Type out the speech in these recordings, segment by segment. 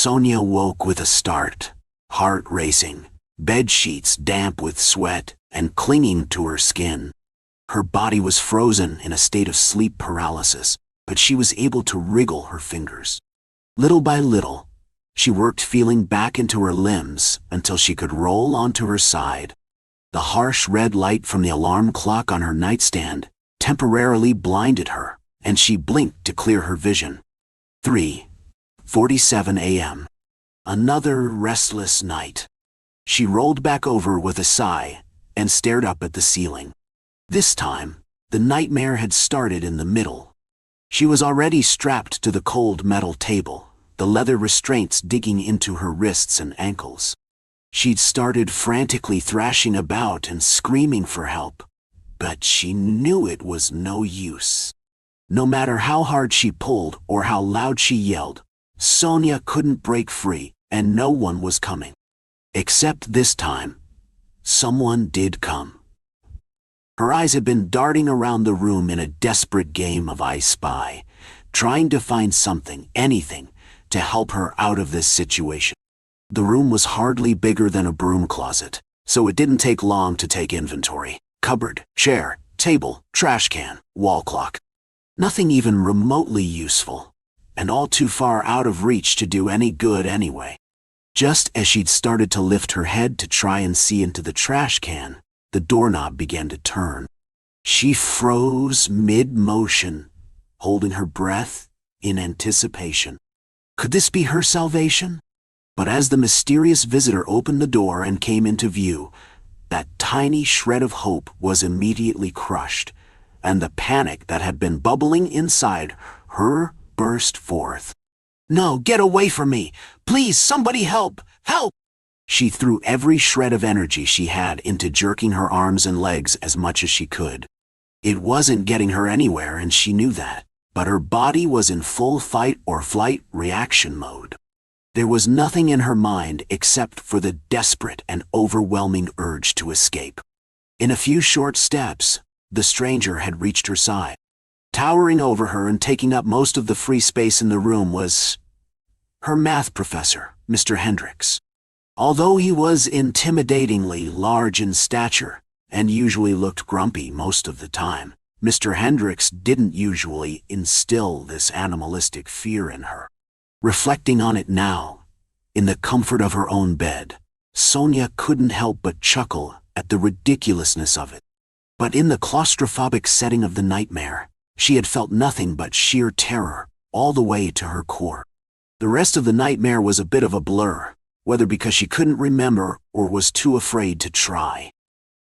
Sonia woke with a start, heart racing, bed sheets damp with sweat and clinging to her skin. Her body was frozen in a state of sleep paralysis, but she was able to wriggle her fingers. Little by little, she worked feeling back into her limbs until she could roll onto her side. The harsh red light from the alarm clock on her nightstand temporarily blinded her, and she blinked to clear her vision. 3:47 a.m. Another restless night. She rolled back over with a sigh and stared up at the ceiling. This time, the nightmare had started in the middle. She was already strapped to the cold metal table, the leather restraints digging into her wrists and ankles. She'd started frantically thrashing about and screaming for help, but she knew it was no use. No matter how hard she pulled or how loud she yelled, Sonia couldn't break free, and no one was coming. Except this time, someone did come. Her eyes had been darting around the room in a desperate game of I Spy, trying to find something, anything, to help her out of this situation. The room was hardly bigger than a broom closet, so it didn't take long to take inventory. Cupboard, chair, table, trash can, wall clock. Nothing even remotely useful, and all too far out of reach to do any good anyway. Just as she'd started to lift her head to try and see into the trash can, the doorknob began to turn. She froze mid-motion, holding her breath in anticipation. Could this be her salvation? But as the mysterious visitor opened the door and came into view, that tiny shred of hope was immediately crushed, and the panic that had been bubbling inside her burst forth. "No, get away from me! Please, somebody help! Help!" She threw every shred of energy she had into jerking her arms and legs as much as she could. It wasn't getting her anywhere, and she knew that, but her body was in full fight or flight reaction mode. There was nothing in her mind except for the desperate and overwhelming urge to escape. In a few short steps, the stranger had reached her side. Towering over her and taking up most of the free space in the room was her math professor, Mr. Hendricks. Although he was intimidatingly large in stature and usually looked grumpy most of the time, Mr. Hendricks didn't usually instill this animalistic fear in her. Reflecting on it now, in the comfort of her own bed, Sonia couldn't help but chuckle at the ridiculousness of it. But in the claustrophobic setting of the nightmare, she had felt nothing but sheer terror all the way to her core. The rest of the nightmare was a bit of a blur, whether because she couldn't remember or was too afraid to try.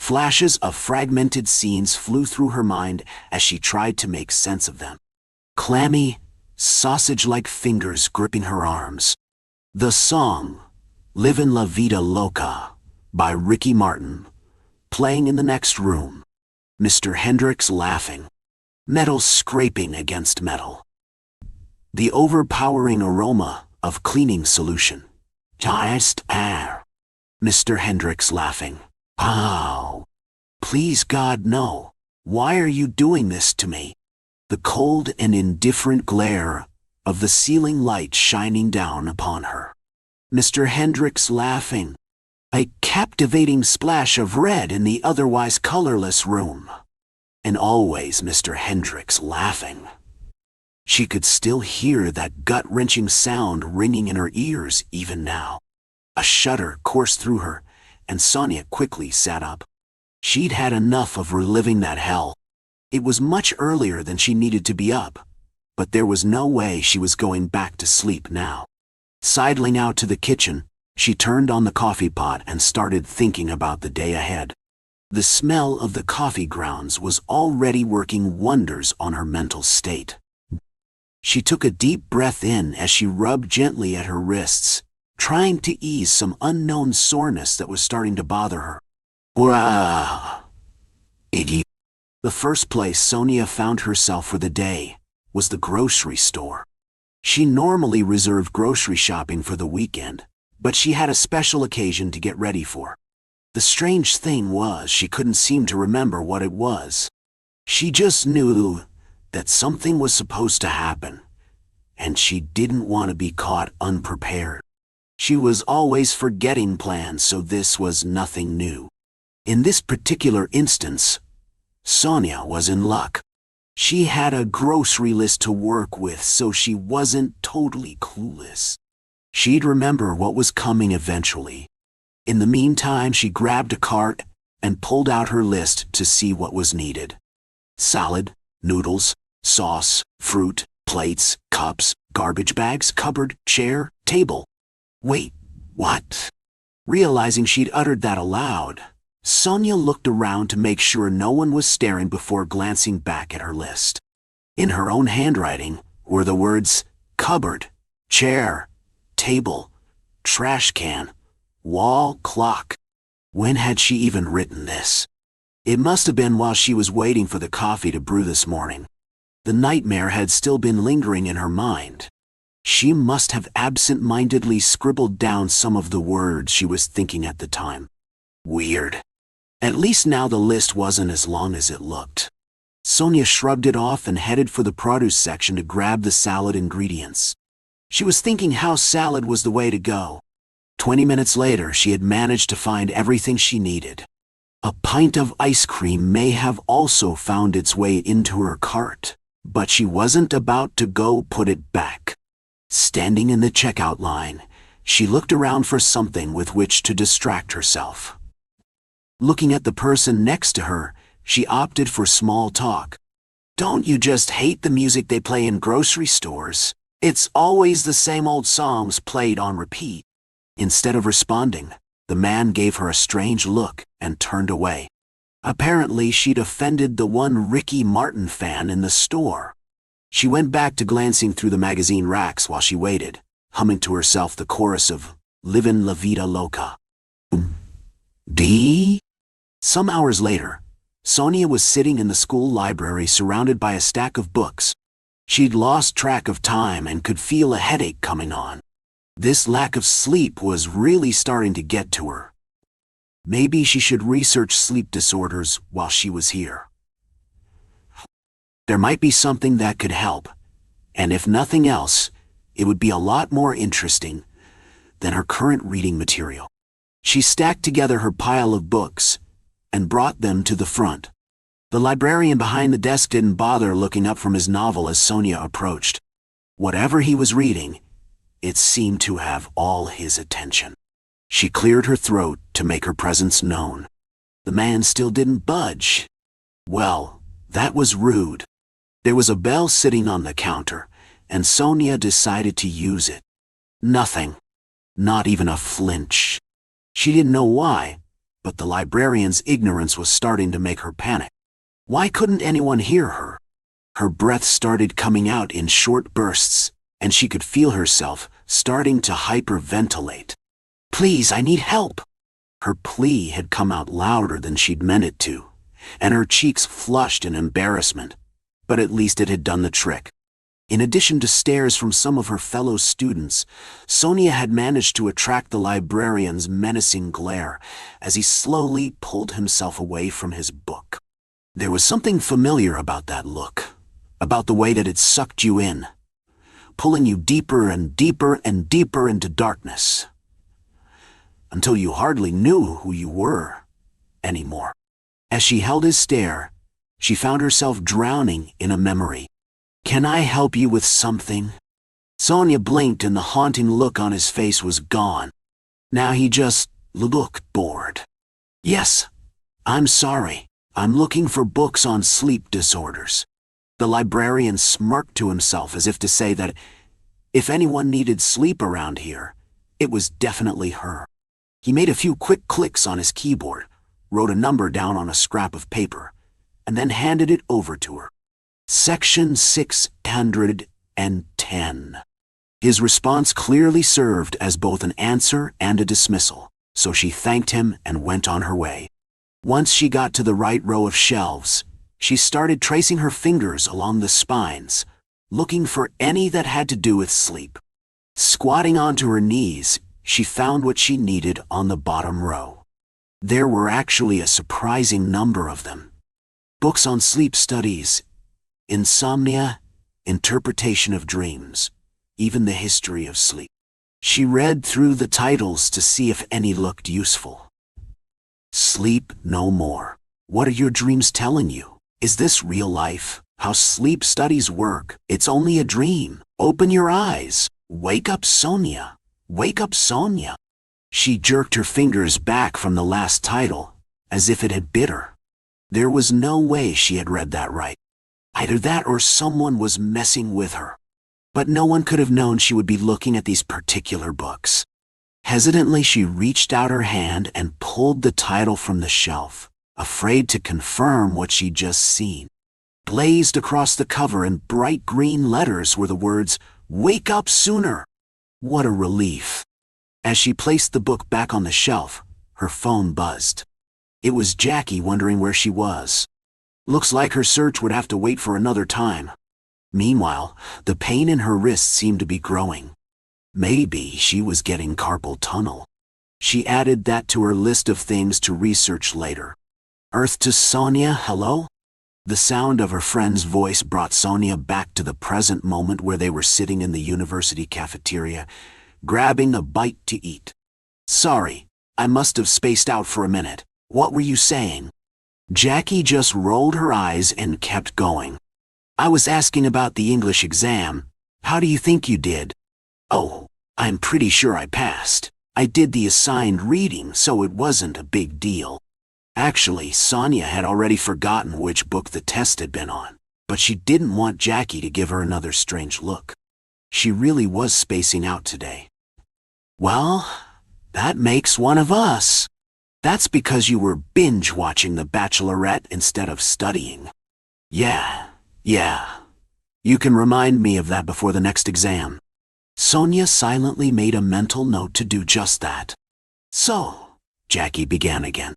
Flashes of fragmented scenes flew through her mind as she tried to make sense of them. Clammy, sausage-like fingers gripping her arms. The song, "Livin' La Vida Loca," by Ricky Martin, playing in the next room. Mr. Hendricks laughing. Metal scraping against metal. The overpowering aroma of cleaning solution. Just air. Mr. Hendricks laughing. Ow. Please God, no. Why are you doing this to me? The cold and indifferent glare of the ceiling light shining down upon her. Mr. Hendricks laughing. A captivating splash of red in the otherwise colorless room. And always Mr. Hendricks laughing. She could still hear that gut-wrenching sound ringing in her ears even now. A shudder coursed through her, and Sonia quickly sat up. She'd had enough of reliving that hell. It was much earlier than she needed to be up, but there was no way she was going back to sleep now. Sidling out to the kitchen, she turned on the coffee pot and started thinking about the day ahead. The smell of the coffee grounds was already working wonders on her mental state. She took a deep breath in as she rubbed gently at her wrists, trying to ease some unknown soreness that was starting to bother her. Wow! Idiot. The first place Sonia found herself for the day was the grocery store. She normally reserved grocery shopping for the weekend, but she had a special occasion to get ready for. The strange thing was she couldn't seem to remember what it was. She just knew that something was supposed to happen, and she didn't want to be caught unprepared. She was always forgetting plans, so this was nothing new. In this particular instance, Sonia was in luck. She had a grocery list to work with, so she wasn't totally clueless. She'd remember what was coming eventually. In the meantime, she grabbed a cart and pulled out her list to see what was needed. Salad, noodles, sauce, fruit, plates, cups, garbage bags, cupboard, chair, table. Wait, what? Realizing she'd uttered that aloud, Sonia looked around to make sure no one was staring before glancing back at her list. In her own handwriting were the words cupboard, chair, table, trash can, wall clock. When had she even written this? It must have been while she was waiting for the coffee to brew this morning. The nightmare had still been lingering in her mind. She must have absent-mindedly scribbled down some of the words she was thinking at the time. Weird. At least now the list wasn't as long as it looked. Sonia shrugged it off and headed for the produce section to grab the salad ingredients. She was thinking how salad was the way to go. 20 minutes later, she had managed to find everything she needed. A pint of ice cream may have also found its way into her cart, but she wasn't about to go put it back. Standing in the checkout line, she looked around for something with which to distract herself. Looking at the person next to her, she opted for small talk. Don't you just hate the music they play in grocery stores? It's always the same old songs played on repeat. Instead of responding, the man gave her a strange look and turned away. Apparently, she'd offended the one Ricky Martin fan in the store. She went back to glancing through the magazine racks while she waited, humming to herself the chorus of Livin' La Vida Loca. D? Some hours later, Sonia was sitting in the school library surrounded by a stack of books. She'd lost track of time and could feel a headache coming on. This lack of sleep was really starting to get to her. Maybe she should research sleep disorders while she was here. There might be something that could help, and if nothing else, it would be a lot more interesting than her current reading material. She stacked together her pile of books and brought them to the front. The librarian behind the desk didn't bother looking up from his novel as Sonia approached. Whatever he was reading, it seemed to have all his attention. She cleared her throat to make her presence known. The man still didn't budge. Well, that was rude. There was a bell sitting on the counter, and Sonia decided to use it. Nothing. Not even a flinch. She didn't know why, but the librarian's ignorance was starting to make her panic. Why couldn't anyone hear her? Her breath started coming out in short bursts, and she could feel herself starting to hyperventilate. Please, I need help. Her plea had come out louder than she'd meant it to, and her cheeks flushed in embarrassment, but at least it had done the trick. In addition to stares from some of her fellow students, Sonia had managed to attract the librarian's menacing glare as he slowly pulled himself away from his book. There was something familiar about that look, about the way that it sucked you in, pulling you deeper and deeper and deeper into darkness, until you hardly knew who you were anymore. As she held his stare, she found herself drowning in a memory. Can I help you with something? Sonia blinked and the haunting look on his face was gone. Now he just looked bored. Yes, I'm sorry. I'm looking for books on sleep disorders. The librarian smirked to himself as if to say that if anyone needed sleep around here, it was definitely her. He made a few quick clicks on his keyboard, wrote a number down on a scrap of paper, and then handed it over to her. Section 610. His response clearly served as both an answer and a dismissal, so she thanked him and went on her way. Once she got to the right row of shelves, she started tracing her fingers along the spines, looking for any that had to do with sleep. Squatting onto her knees, she found what she needed on the bottom row. There were actually a surprising number of them. Books on sleep studies, insomnia, interpretation of dreams, even the history of sleep. She read through the titles to see if any looked useful. Sleep no more. What are your dreams telling you? Is this real life? How sleep studies work? It's only a dream. Open your eyes. Wake up, Sonia. Wake up, Sonia. She jerked her fingers back from the last title, as if it had bit her. There was no way she had read that right. Either that or someone was messing with her. But no one could have known she would be looking at these particular books. Hesitantly, she reached out her hand and pulled the title from the shelf, afraid to confirm what she'd just seen. Blazed across the cover in bright green letters were the words, "Wake up sooner!" What a relief. As she placed the book back on the shelf, her phone buzzed. It was Jackie wondering where she was. Looks like her search would have to wait for another time. Meanwhile, the pain in her wrist seemed to be growing. Maybe she was getting carpal tunnel. She added that to her list of things to research later. Earth to Sonia, hello? The sound of her friend's voice brought Sonia back to the present moment where they were sitting in the university cafeteria, grabbing a bite to eat. Sorry, I must have spaced out for a minute. What were you saying? Jackie just rolled her eyes and kept going. I was asking about the English exam. How do you think you did? Oh, I'm pretty sure I passed. I did the assigned reading, so it wasn't a big deal. Actually, Sonia had already forgotten which book the test had been on, but she didn't want Jackie to give her another strange look. She really was spacing out today. Well, that makes one of us. That's because you were binge-watching The Bachelorette instead of studying. Yeah. You can remind me of that before the next exam. Sonia silently made a mental note to do just that. So, Jackie began again.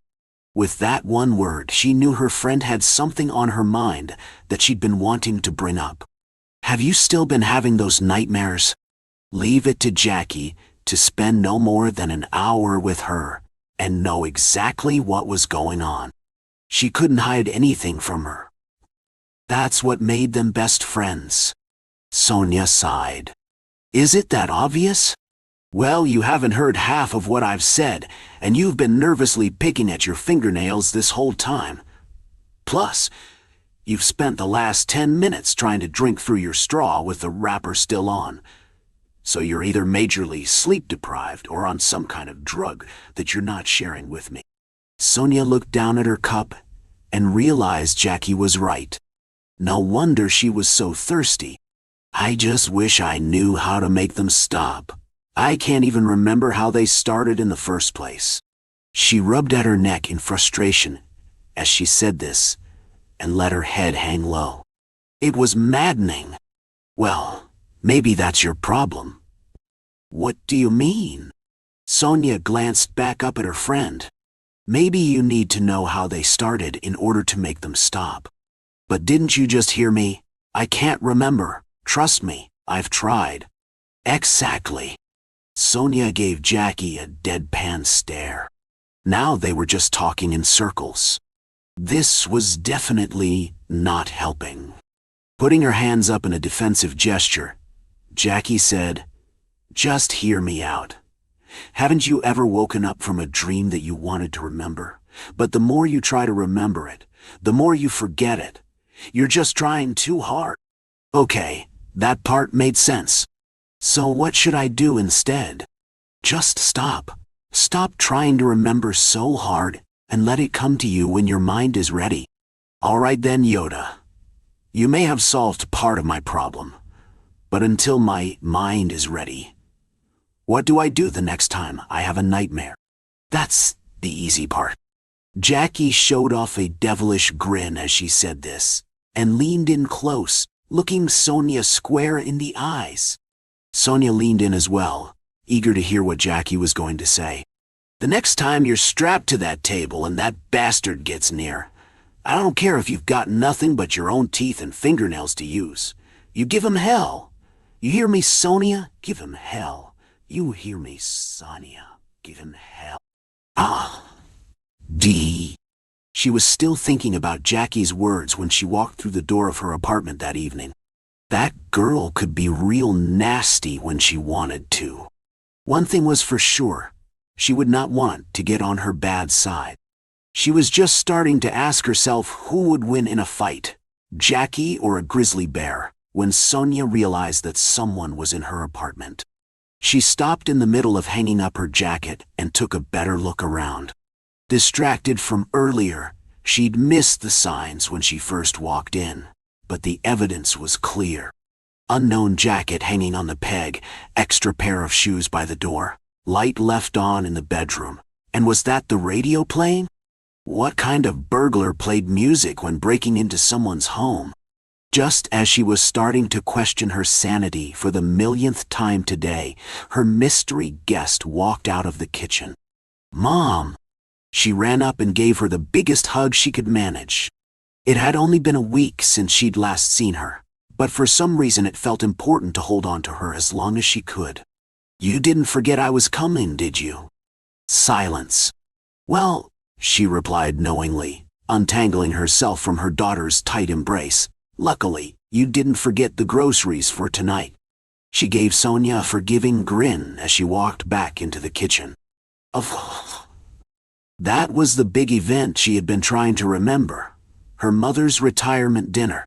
With that one word, she knew her friend had something on her mind that she'd been wanting to bring up. Have you still been having those nightmares? Leave it to Jackie to spend no more than an hour with her and know exactly what was going on. She couldn't hide anything from her. That's what made them best friends. Sonia sighed. Is it that obvious? Well, you haven't heard half of what I've said, and you've been nervously picking at your fingernails this whole time. Plus, you've spent the last 10 minutes trying to drink through your straw with the wrapper still on. So you're either majorly sleep-deprived or on some kind of drug that you're not sharing with me. Sonia looked down at her cup and realized Jackie was right. No wonder she was so thirsty. I just wish I knew how to make them stop. I can't even remember how they started in the first place. She rubbed at her neck in frustration as she said this and let her head hang low. It was maddening. Well, maybe that's your problem. What do you mean? Sonia glanced back up at her friend. Maybe you need to know how they started in order to make them stop. But didn't you just hear me? I can't remember. Trust me, I've tried. Exactly. Sonia gave Jackie a deadpan stare. Now they were just talking in circles. This was definitely not helping. Putting her hands up in a defensive gesture, Jackie said, "Just hear me out. Haven't you ever woken up from a dream that you wanted to remember? But the more you try to remember it, the more you forget it. You're just trying too hard." Okay, that part made sense. So what should I do instead? Just stop. Stop trying to remember so hard and let it come to you when your mind is ready. All right then, Yoda. You may have solved part of my problem, but until my mind is ready, what do I do the next time I have a nightmare? That's the easy part. Jackie showed off a devilish grin as she said this, and leaned in close, looking Sonia square in the eyes. Sonia leaned in as well, eager to hear what Jackie was going to say. The next time you're strapped to that table and that bastard gets near, I don't care if you've got nothing but your own teeth and fingernails to use. You give him hell. You hear me, Sonia? Give him hell. You hear me, Sonia? Give him hell. D. She was still thinking about Jackie's words when she walked through the door of her apartment that evening. That girl could be real nasty when she wanted to. One thing was for sure, she would not want to get on her bad side. She was just starting to ask herself who would win in a fight, Jackie or a grizzly bear, when Sonia realized that someone was in her apartment. She stopped in the middle of hanging up her jacket and took a better look around. Distracted from earlier, she'd missed the signs when she first walked in, but the evidence was clear. Unknown jacket hanging on the peg, extra pair of shoes by the door, light left on in the bedroom. And was that the radio playing? What kind of burglar played music when breaking into someone's home? Just as she was starting to question her sanity for the millionth time today, her mystery guest walked out of the kitchen. "Mom!" She ran up and gave her the biggest hug she could manage. It had only been a week since she'd last seen her, but for some reason it felt important to hold on to her as long as she could. "You didn't forget I was coming, did you?" Silence. "Well," she replied knowingly, untangling herself from her daughter's tight embrace, "luckily, you didn't forget the groceries for tonight." She gave Sonia a forgiving grin as she walked back into the kitchen. That was the big event she had been trying to remember. Her mother's retirement dinner.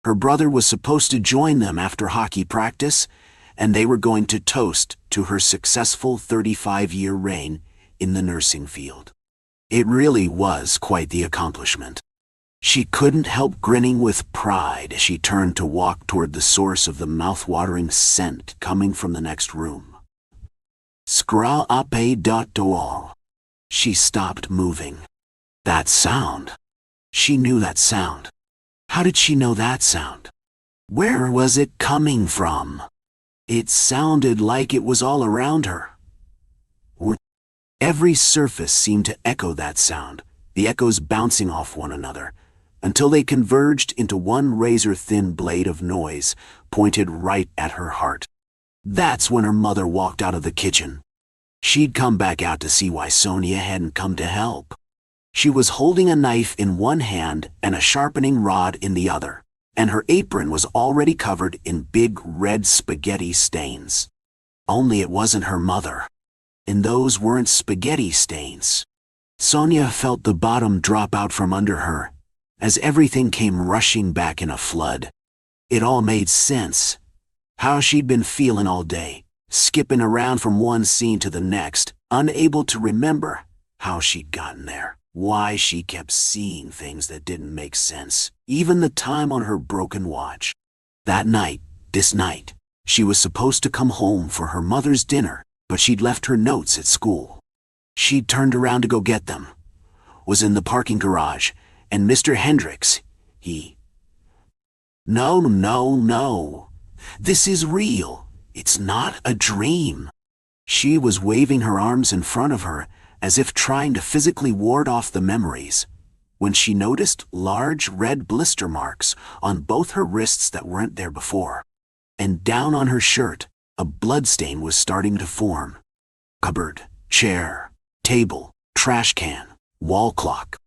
Her brother was supposed to join them after hockey practice, and they were going to toast to her successful 35-year reign in the nursing field. It really was quite the accomplishment. She couldn't help grinning with pride as she turned to walk toward the source of the mouth-watering scent coming from the next room. Scra ape.doal. She stopped moving. That sound. She knew that sound. How did she know that sound? Where was it coming from? It sounded like it was all around her. Every surface seemed to echo that sound, the echoes bouncing off one another, until they converged into one razor-thin blade of noise pointed right at her heart. That's when her mother walked out of the kitchen. She'd come back out to see why Sonia hadn't come to help. She was holding a knife in one hand and a sharpening rod in the other, and her apron was already covered in big red spaghetti stains. Only it wasn't her mother. And those weren't spaghetti stains. Sonia felt the bottom drop out from under her, as everything came rushing back in a flood. It all made sense. How she'd been feeling all day, skipping around from one scene to the next, unable to remember how she'd gotten there, why she kept seeing things that didn't make sense, even the time on her broken watch. That night, this night, she was supposed to come home for her mother's dinner, but she'd left her notes at school. She'd turned around to go get them, was in the parking garage, and Mr. Hendricks, No. This is real. It's not a dream. She was waving her arms in front of her, as if trying to physically ward off the memories, when she noticed large red blister marks on both her wrists that weren't there before. And down on her shirt, a bloodstain was starting to form. Cupboard, chair, table, trash can, wall clock.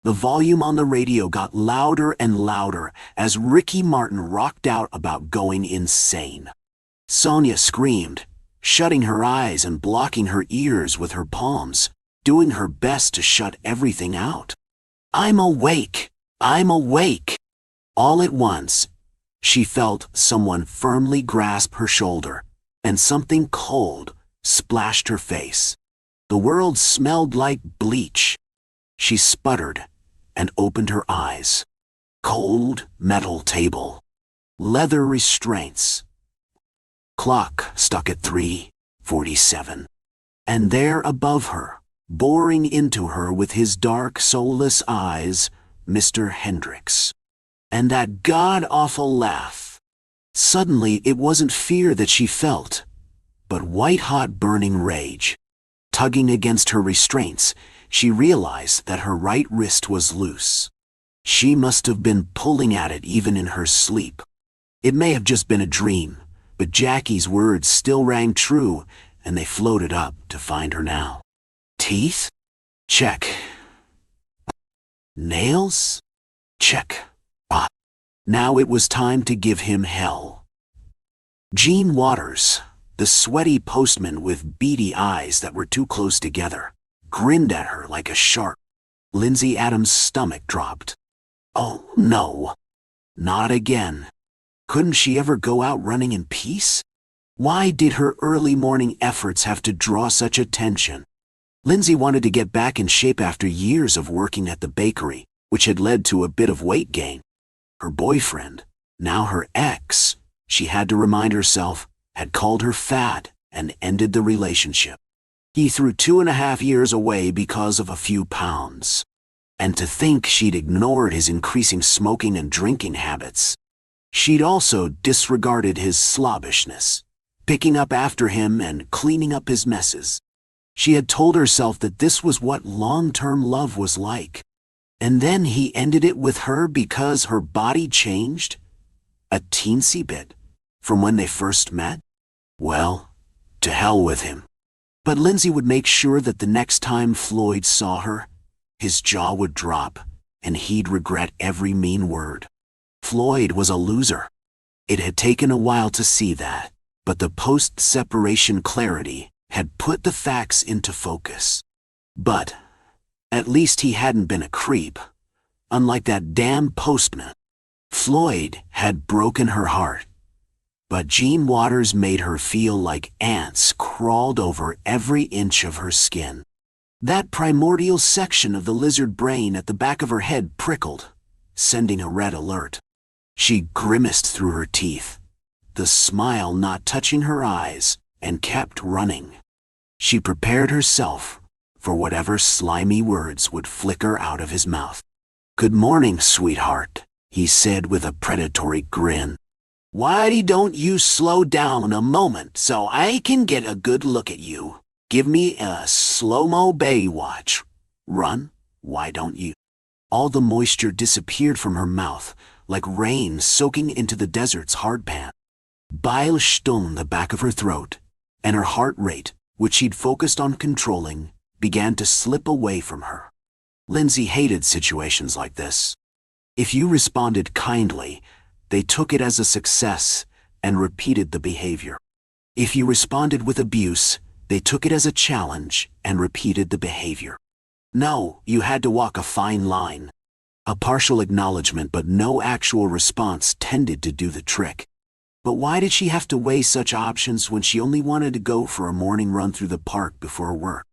The volume on the radio got louder and louder as Ricky Martin rocked out about going insane. Sonia screamed, shutting her eyes and blocking her ears with her palms, doing her best to shut everything out. "I'm awake! I'm awake!" All at once, she felt someone firmly grasp her shoulder, and something cold splashed her face. The world smelled like bleach. She sputtered and opened her eyes. Cold metal table. Leather restraints. Clock stuck at 3:47. And there above her, boring into her with his dark, soulless eyes, Mr. Hendricks. And that god-awful laugh. Suddenly, it wasn't fear that she felt, but white-hot burning rage. Tugging against her restraints, she realized that her right wrist was loose. She must have been pulling at it even in her sleep. It may have just been a dream, but Jackie's words still rang true, and they floated up to find her now. Teeth? Check. Nails? Check. Now it was time to give him hell. Gene Waters, the sweaty postman with beady eyes that were too close together, grinned at her like a shark. Lindsay Adams' stomach dropped. Oh no, not again. Couldn't she ever go out running in peace? Why did her early morning efforts have to draw such attention? Lindsay wanted to get back in shape after years of working at the bakery, which had led to a bit of weight gain. Her boyfriend, now her ex, she had to remind herself, had called her fat and ended the relationship. He threw 2.5 years away because of a few pounds. And to think she'd ignored his increasing smoking and drinking habits. She'd also disregarded his slobbishness, picking up after him and cleaning up his messes. She had told herself that this was what long-term love was like. And then he ended it with her because her body changed? A teensy bit from when they first met? Well, to hell with him. But Lindsay would make sure that the next time Floyd saw her, his jaw would drop, and he'd regret every mean word. Floyd was a loser. It had taken a while to see that, but the post-separation clarity had put the facts into focus. But at least he hadn't been a creep, unlike that damn postman. Floyd had broken her heart, but Gene Waters made her feel like ants crawled over every inch of her skin. That primordial section of the lizard brain at the back of her head prickled, sending a red alert. She grimaced through her teeth, the smile not touching her eyes, and kept running. She prepared herself for whatever slimy words would flicker out of his mouth. "Good morning, sweetheart," he said with a predatory grin. "Why don't you slow down a moment so I can get a good look at you? Give me a slow-mo Baywatch. Run, why don't you?" All the moisture disappeared from her mouth, like rain soaking into the desert's hardpan. Bile stung the back of her throat, and her heart rate, which she'd focused on controlling, began to slip away from her. Lindsay hated situations like this. If you responded kindly, they took it as a success and repeated the behavior. If you responded with abuse, they took it as a challenge and repeated the behavior. No, you had to walk a fine line. A partial acknowledgement but no actual response tended to do the trick. But why did she have to weigh such options when she only wanted to go for a morning run through the park before work?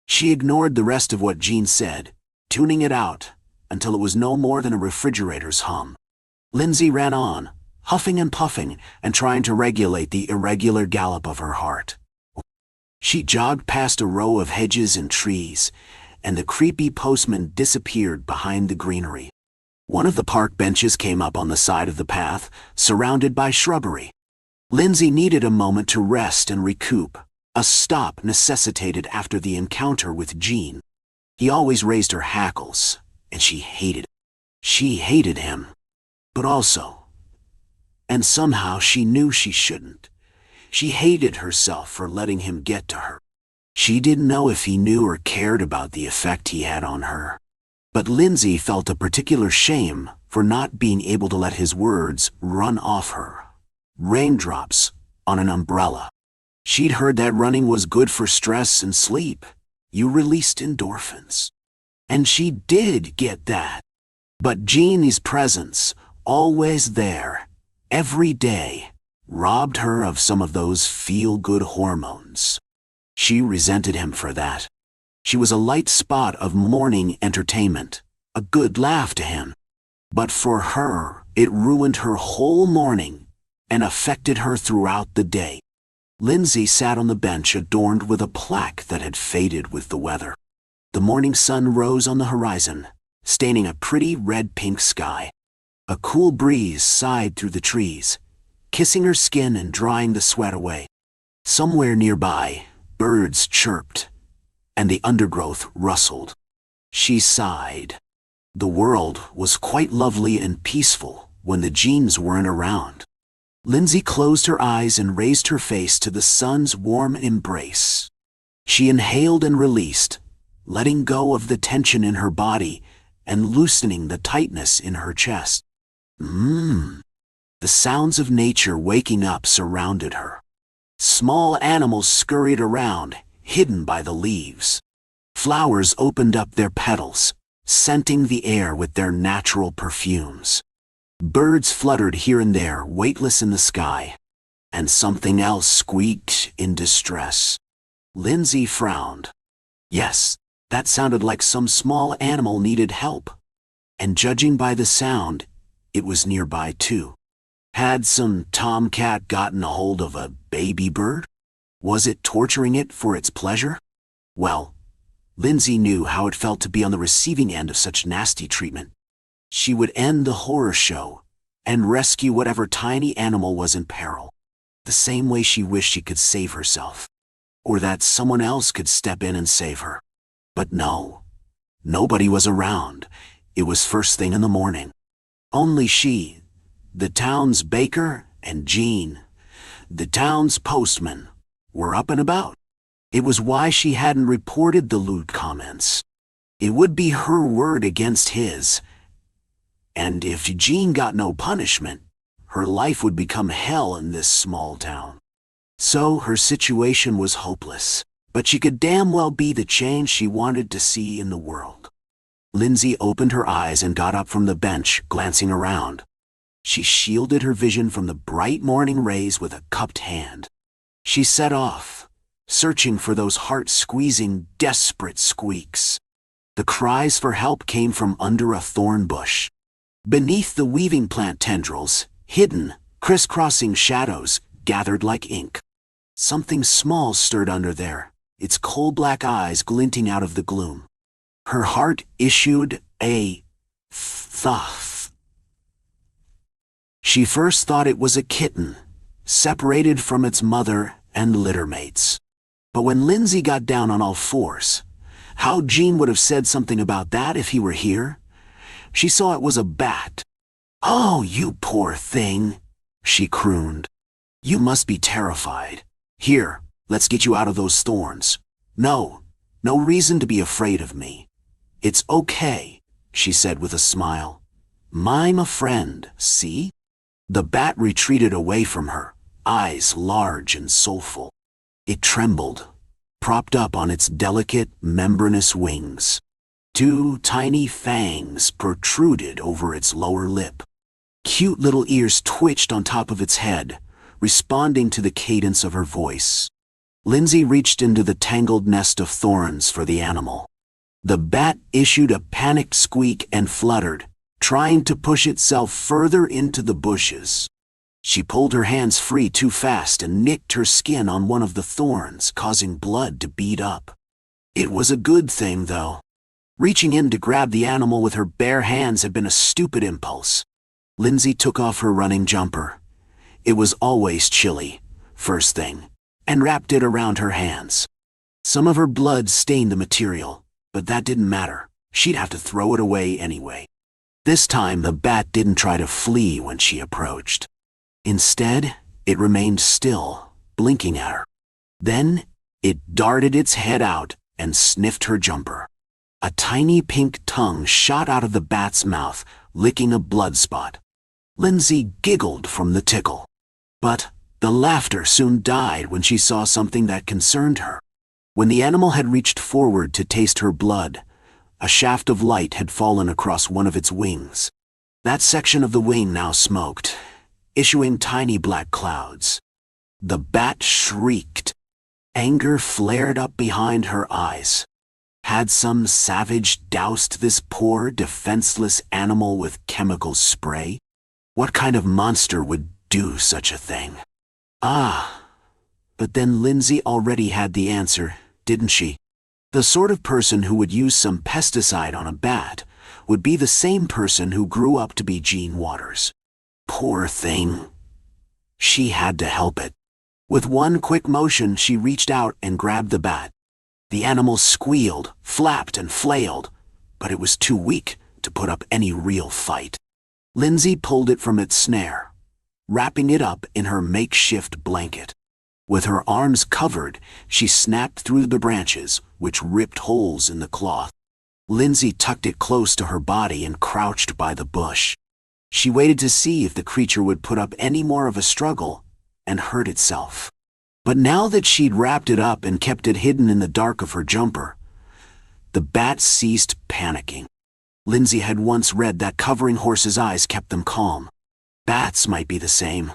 She ignored the rest of what Gene said, tuning it out until it was no more than a refrigerator's hum. Lindsay ran on, huffing and puffing and trying to regulate the irregular gallop of her heart. She jogged past a row of hedges and trees, and the creepy postman disappeared behind the greenery. One of the park benches came up on the side of the path, surrounded by shrubbery. Lindsay needed a moment to rest and recoup, a stop necessitated after the encounter with Gene. He always raised her hackles, and she hated it. She hated him, but also, and somehow she knew she shouldn't. She hated herself for letting him get to her. She didn't know if he knew or cared about the effect he had on her. But Lindsay felt a particular shame for not being able to let his words run off her. Raindrops on an umbrella. She'd heard that running was good for stress and sleep. You released endorphins. And she did get that. But Gene's presence, always there, every day, robbed her of some of those feel-good hormones. She resented him for that. She was a light spot of morning entertainment, a good laugh to him. But for her, it ruined her whole morning and affected her throughout the day. Lindsay sat on the bench adorned with a plaque that had faded with the weather. The morning sun rose on the horizon, staining a pretty red-pink sky. A cool breeze sighed through the trees, kissing her skin and drying the sweat away. Somewhere nearby, birds chirped, and the undergrowth rustled. She sighed. The world was quite lovely and peaceful when the Genes weren't around. Lindsay closed her eyes and raised her face to the sun's warm embrace. She inhaled and released, letting go of the tension in her body and loosening the tightness in her chest. The sounds of nature waking up surrounded her. Small animals scurried around, hidden by the leaves. Flowers opened up their petals, scenting the air with their natural perfumes. Birds fluttered here and there, weightless in the sky. And something else squeaked in distress. Lindsay frowned. Yes, that sounded like some small animal needed help. And judging by the sound, it was nearby too. Had some tomcat gotten a hold of a baby bird? Was it torturing it for its pleasure? Well, Lindsay knew how it felt to be on the receiving end of such nasty treatment. She would end the horror show and rescue whatever tiny animal was in peril, the same way she wished she could save herself, or that someone else could step in and save her. But no, nobody was around. It was first thing in the morning. Only she, the town's baker, and Jean, the town's postman, were up and about. It was why she hadn't reported the lewd comments. It would be her word against his. And if Jean got no punishment, her life would become hell in this small town. So her situation was hopeless, but she could damn well be the change she wanted to see in the world. Lindsay opened her eyes and got up from the bench, glancing around. She shielded her vision from the bright morning rays with a cupped hand. She set off, searching for those heart-squeezing, desperate squeaks. The cries for help came from under a thorn bush. Beneath the weaving plant tendrils, hidden, crisscrossing shadows gathered like ink. Something small stirred under there, its coal-black eyes glinting out of the gloom. Her heart issued a thud. She first thought it was a kitten, separated from its mother and littermates. But when Lindsay got down on all fours, how Jean would have said something about that if he were here? She saw it was a bat. "Oh, you poor thing," she crooned. "You must be terrified. Here, let's get you out of those thorns. No reason to be afraid of me. It's okay," she said with a smile. "I'm a friend, see?" The bat retreated away from her, eyes large and soulful. It trembled, propped up on its delicate, membranous wings. Two tiny fangs protruded over its lower lip. Cute little ears twitched on top of its head, responding to the cadence of her voice. Lindsay reached into the tangled nest of thorns for the animal. The bat issued a panicked squeak and fluttered, trying to push itself further into the bushes. She pulled her hands free too fast and nicked her skin on one of the thorns, causing blood to bead up. It was a good thing, though. Reaching in to grab the animal with her bare hands had been a stupid impulse. Lindsay took off her running jumper. It was always chilly, first thing, and wrapped it around her hands. Some of her blood stained the material, but that didn't matter. She'd have to throw it away anyway. This time the bat didn't try to flee when she approached. Instead, it remained still, blinking at her. Then, it darted its head out and sniffed her jumper. A tiny pink tongue shot out of the bat's mouth, licking a blood spot. Lindsay giggled from the tickle. But the laughter soon died when she saw something that concerned her. When the animal had reached forward to taste her blood, a shaft of light had fallen across one of its wings. That section of the wing now smoked, issuing tiny black clouds. The bat shrieked. Anger flared up behind her eyes. Had some savage doused this poor, defenseless animal with chemical spray? What kind of monster would do such a thing? But then Lindsay already had the answer, didn't she? The sort of person who would use some pesticide on a bat would be the same person who grew up to be Jean Waters. Poor thing. She had to help it. With one quick motion, she reached out and grabbed the bat. The animal squealed, flapped, and flailed, but it was too weak to put up any real fight. Lindsay pulled it from its snare, wrapping it up in her makeshift blanket. With her arms covered, she snapped through the branches, which ripped holes in the cloth. Lindsay tucked it close to her body and crouched by the bush. She waited to see if the creature would put up any more of a struggle and hurt itself. But now that she'd wrapped it up and kept it hidden in the dark of her jumper, the bat ceased panicking. Lindsay had once read that covering horses' eyes kept them calm. Bats might be the same.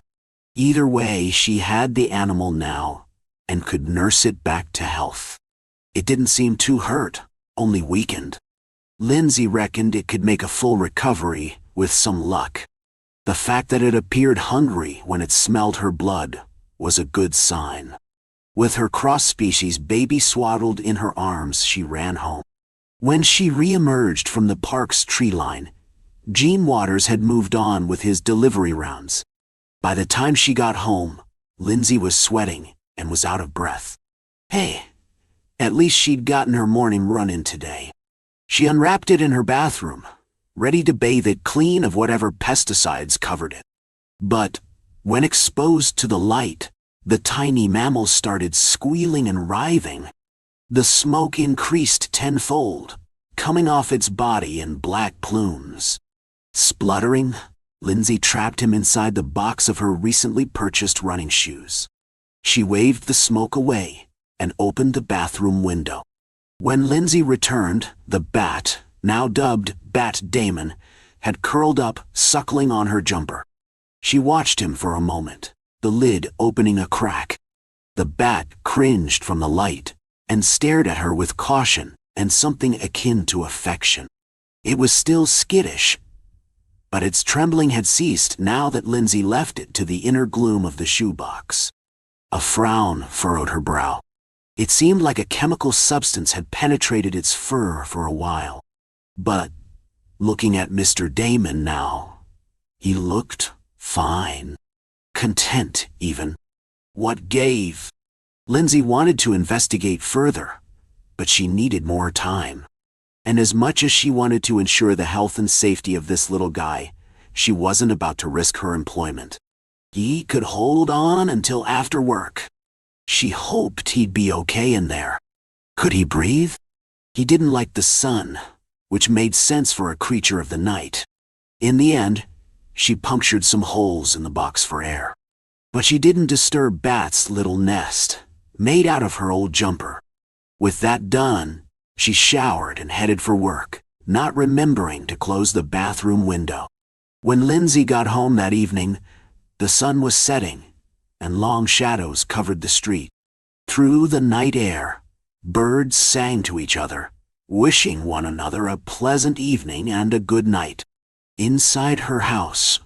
Either way, she had the animal now and could nurse it back to health. It didn't seem too hurt, only weakened. Lindsay reckoned it could make a full recovery with some luck. The fact that it appeared hungry when it smelled her blood was a good sign. With her cross-species baby swaddled in her arms, she ran home. When she re-emerged from the park's tree line, Gene Waters had moved on with his delivery rounds. By the time she got home, Lindsay was sweating and was out of breath. Hey, at least she'd gotten her morning run-in today. She unwrapped it in her bathroom, ready to bathe it clean of whatever pesticides covered it. But when exposed to the light, the tiny mammal started squealing and writhing. The smoke increased tenfold, coming off its body in black plumes. Spluttering, Lindsay trapped him inside the box of her recently purchased running shoes. She waved the smoke away and opened the bathroom window. When Lindsay returned, the bat, now dubbed Bat Damon, had curled up, suckling on her jumper. She watched him for a moment, the lid opening a crack. The bat cringed from the light and stared at her with caution and something akin to affection. It was still skittish, but its trembling had ceased now that Lindsay left it to the inner gloom of the shoebox. A frown furrowed her brow. It seemed like a chemical substance had penetrated its fur for a while. But, looking at Mr. Damon now, he looked fine. Content, even. What gave? Lindsay wanted to investigate further, but she needed more time. And as much as she wanted to ensure the health and safety of this little guy, she wasn't about to risk her employment. He could hold on until after work. She hoped he'd be okay in there. Could he breathe? He didn't like the sun, which made sense for a creature of the night. In the end, she punctured some holes in the box for air. But she didn't disturb Bat's little nest, made out of her old jumper. With that done, she showered and headed for work, not remembering to close the bathroom window. When Lindsay got home that evening, the sun was setting, and long shadows covered the street. Through the night air, birds sang to each other, wishing one another a pleasant evening and a good night. Inside her house,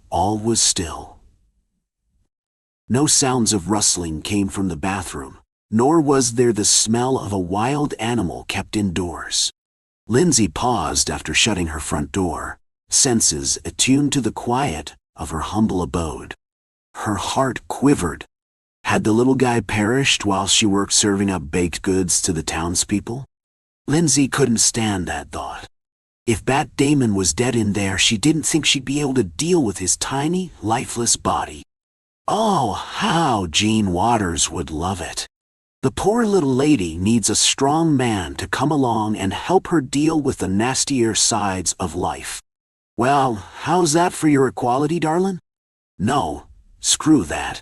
all was still. No sounds of rustling came from the bathroom, nor was there the smell of a wild animal kept indoors. Lindsay paused after shutting her front door, senses attuned to the quiet of her humble abode. Her heart quivered. Had the little guy perished while she worked serving up baked goods to the townspeople? Lindsay couldn't stand that thought. If Bat Damon was dead in there, she didn't think she'd be able to deal with his tiny, lifeless body. Oh, how Gene Waters would love it. The poor little lady needs a strong man to come along and help her deal with the nastier sides of life. Well, how's that for your equality, darling? No, screw that.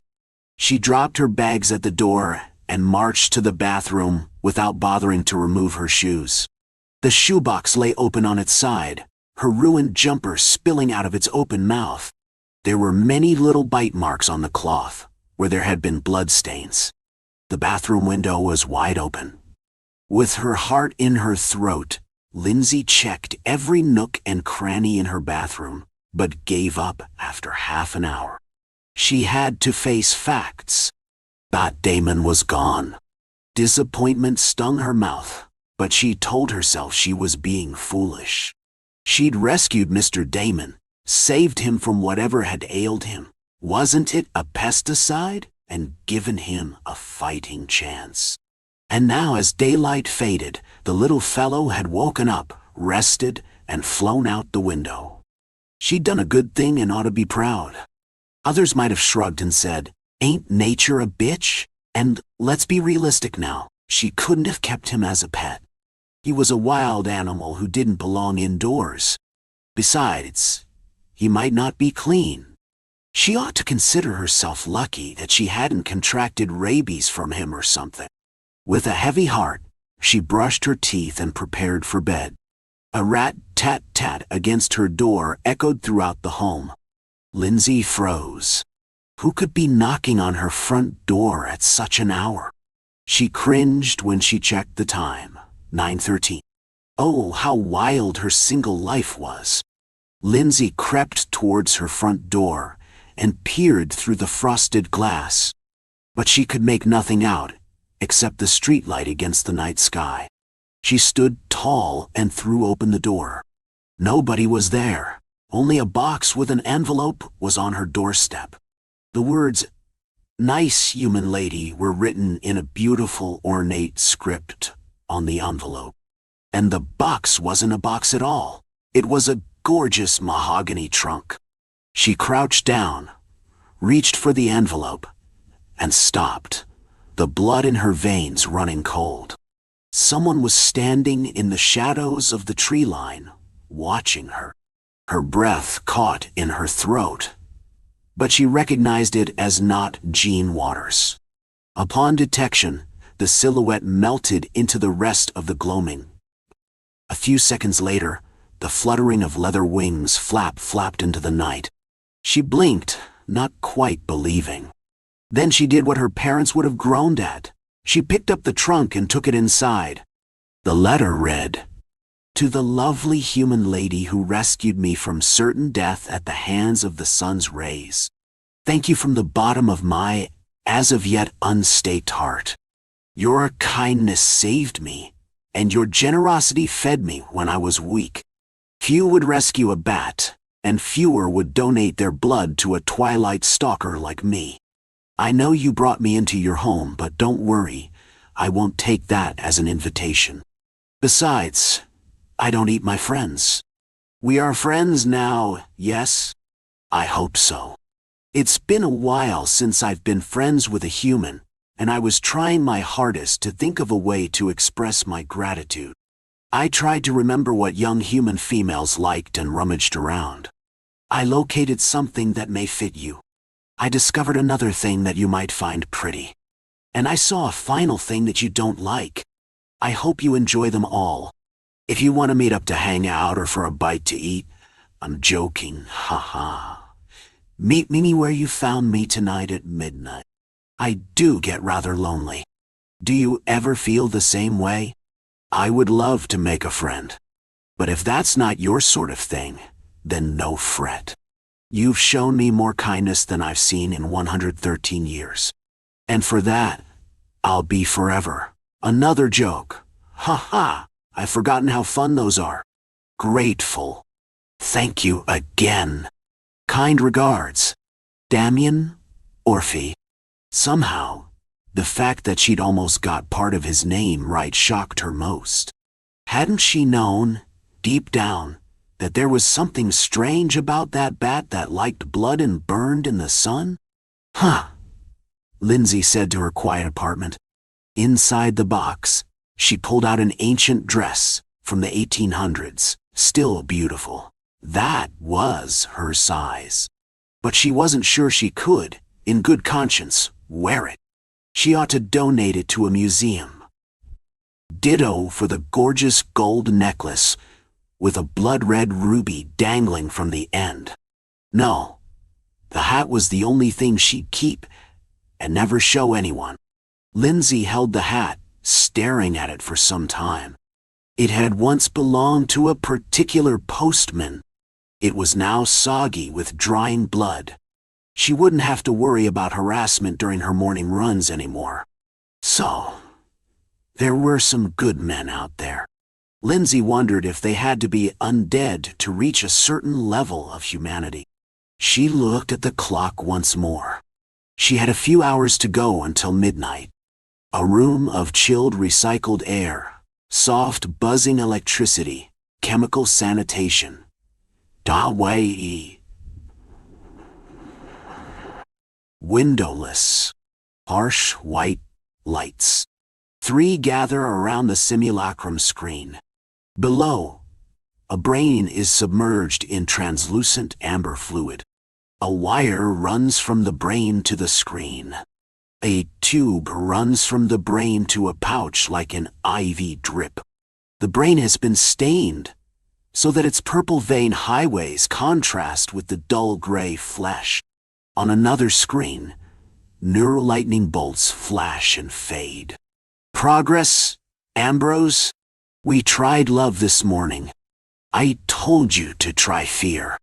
She dropped her bags at the door and marched to the bathroom without bothering to remove her shoes. The shoebox lay open on its side, her ruined jumper spilling out of its open mouth. There were many little bite marks on the cloth, where there had been blood stains. The bathroom window was wide open. With her heart in her throat, Lindsay checked every nook and cranny in her bathroom, but gave up after half an hour. She had to face facts. Bat Damon was gone. Disappointment stung her mouth, but she told herself she was being foolish. She'd rescued Mr. Damon, saved him from whatever had ailed him. Wasn't it a pesticide? And given him a fighting chance. And now as daylight faded, the little fellow had woken up, rested, and flown out the window. She'd done a good thing and ought to be proud. Others might have shrugged and said, "Ain't nature a bitch?" And let's be realistic now, she couldn't have kept him as a pet. He was a wild animal who didn't belong indoors. Besides, he might not be clean. She ought to consider herself lucky that she hadn't contracted rabies from him or something. With a heavy heart, she brushed her teeth and prepared for bed. A rat-tat-tat against her door echoed throughout the home. Lindsay froze. Who could be knocking on her front door at such an hour? She cringed when she checked the time. 9:13. Oh, how wild her single life was. Lindsay crept towards her front door and peered through the frosted glass. But she could make nothing out, except the streetlight against the night sky. She stood tall and threw open the door. Nobody was there. Only a box with an envelope was on her doorstep. The words, "Nice human lady," were written in a beautiful, ornate script on the envelope. And the box wasn't a box at all. It was a gorgeous mahogany trunk. She crouched down, reached for the envelope, and stopped, the blood in her veins running cold. Someone was standing in the shadows of the tree line, watching her. Her breath caught in her throat, but she recognized it as not Jean Waters. Upon detection, the silhouette melted into the rest of the gloaming. A few seconds later, the fluttering of leather wings flapped into the night. She blinked, not quite believing. Then she did what her parents would have groaned at. She picked up the trunk and took it inside. The letter read, "To the lovely human lady who rescued me from certain death at the hands of the sun's rays. Thank you from the bottom of my, as of yet unstaked heart. Your kindness saved me, and your generosity fed me when I was weak. Few would rescue a bat, and fewer would donate their blood to a twilight stalker like me. I know you brought me into your home, but don't worry, I won't take that as an invitation. Besides, I don't eat my friends. We are friends now, yes? I hope so. It's been a while since I've been friends with a human, and I was trying my hardest to think of a way to express my gratitude. I tried to remember what young human females liked and rummaged around. I located something that may fit you. I discovered another thing that you might find pretty. And I saw a final thing that you don't like. I hope you enjoy them all. If you want to meet up to hang out or for a bite to eat, I'm joking, haha. Meet me where you found me tonight at midnight. I do get rather lonely. Do you ever feel the same way? I would love to make a friend. But if that's not your sort of thing, then no fret. You've shown me more kindness than I've seen in 113 years. And for that, I'll be forever. Another joke. Ha ha! I've forgotten how fun those are. Grateful. Thank you again. Kind regards. Damien Orphy." Somehow, the fact that she'd almost got part of his name right shocked her most. Hadn't she known, deep down, that there was something strange about that bat that liked blood and burned in the sun? Huh, Lindsay said to her quiet apartment. Inside the box, she pulled out an ancient dress from the 1800s, still beautiful. That was her size. But she wasn't sure she could, in good conscience, wear it. She ought to donate it to a museum. Ditto for the gorgeous gold necklace with a blood-red ruby dangling from the end. No, the hat was the only thing she'd keep and never show anyone. Lindsay held the hat, staring at it for some time. It had once belonged to a particular postman. It was now soggy with drying blood. She wouldn't have to worry about harassment during her morning runs anymore. So, there were some good men out there. Lindsay wondered if they had to be undead to reach a certain level of humanity. She looked at the clock once more. She had a few hours to go until midnight. A room of chilled recycled air, soft buzzing electricity, chemical sanitation. Da-wei. Windowless. Harsh white lights. 3 gather around the simulacrum screen. Below, A brain is submerged in translucent amber fluid. A wire runs from the brain to the screen. A tube runs from the brain to a pouch like an IV drip. The brain has been stained so that its purple vein highways contrast with the dull gray flesh. On another screen, neural lightning bolts flash and fade. Progress, Ambrose? We tried love this morning. I told you to try fear.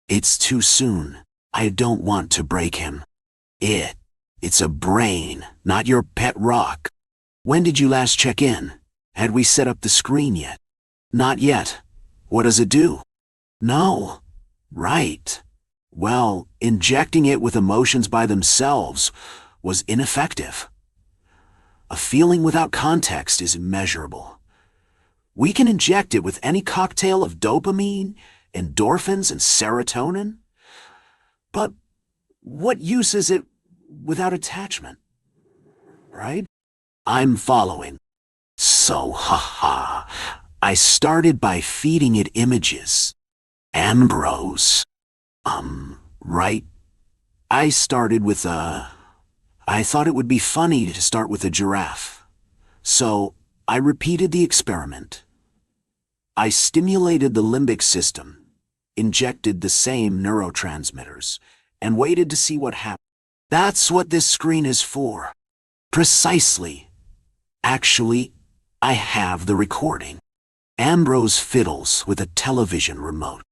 It's too soon. I don't want to break him. It's a brain, not your pet rock. When did you last check in? Had we set up the screen yet? Not yet. What does it do? No. Right. Well, injecting it with emotions by themselves was ineffective. A feeling without context is immeasurable. We can inject it with any cocktail of dopamine, endorphins, and serotonin. But what use is it without attachment? Right? I'm following. So, I started by feeding it images. Ambrose. Right? I started with I thought it would be funny to start with a giraffe. So, I repeated the experiment. I stimulated the limbic system, injected the same neurotransmitters, and waited to see what happened. That's what this screen is for. Precisely. Actually, I have the recording. Ambrose fiddles with a television remote.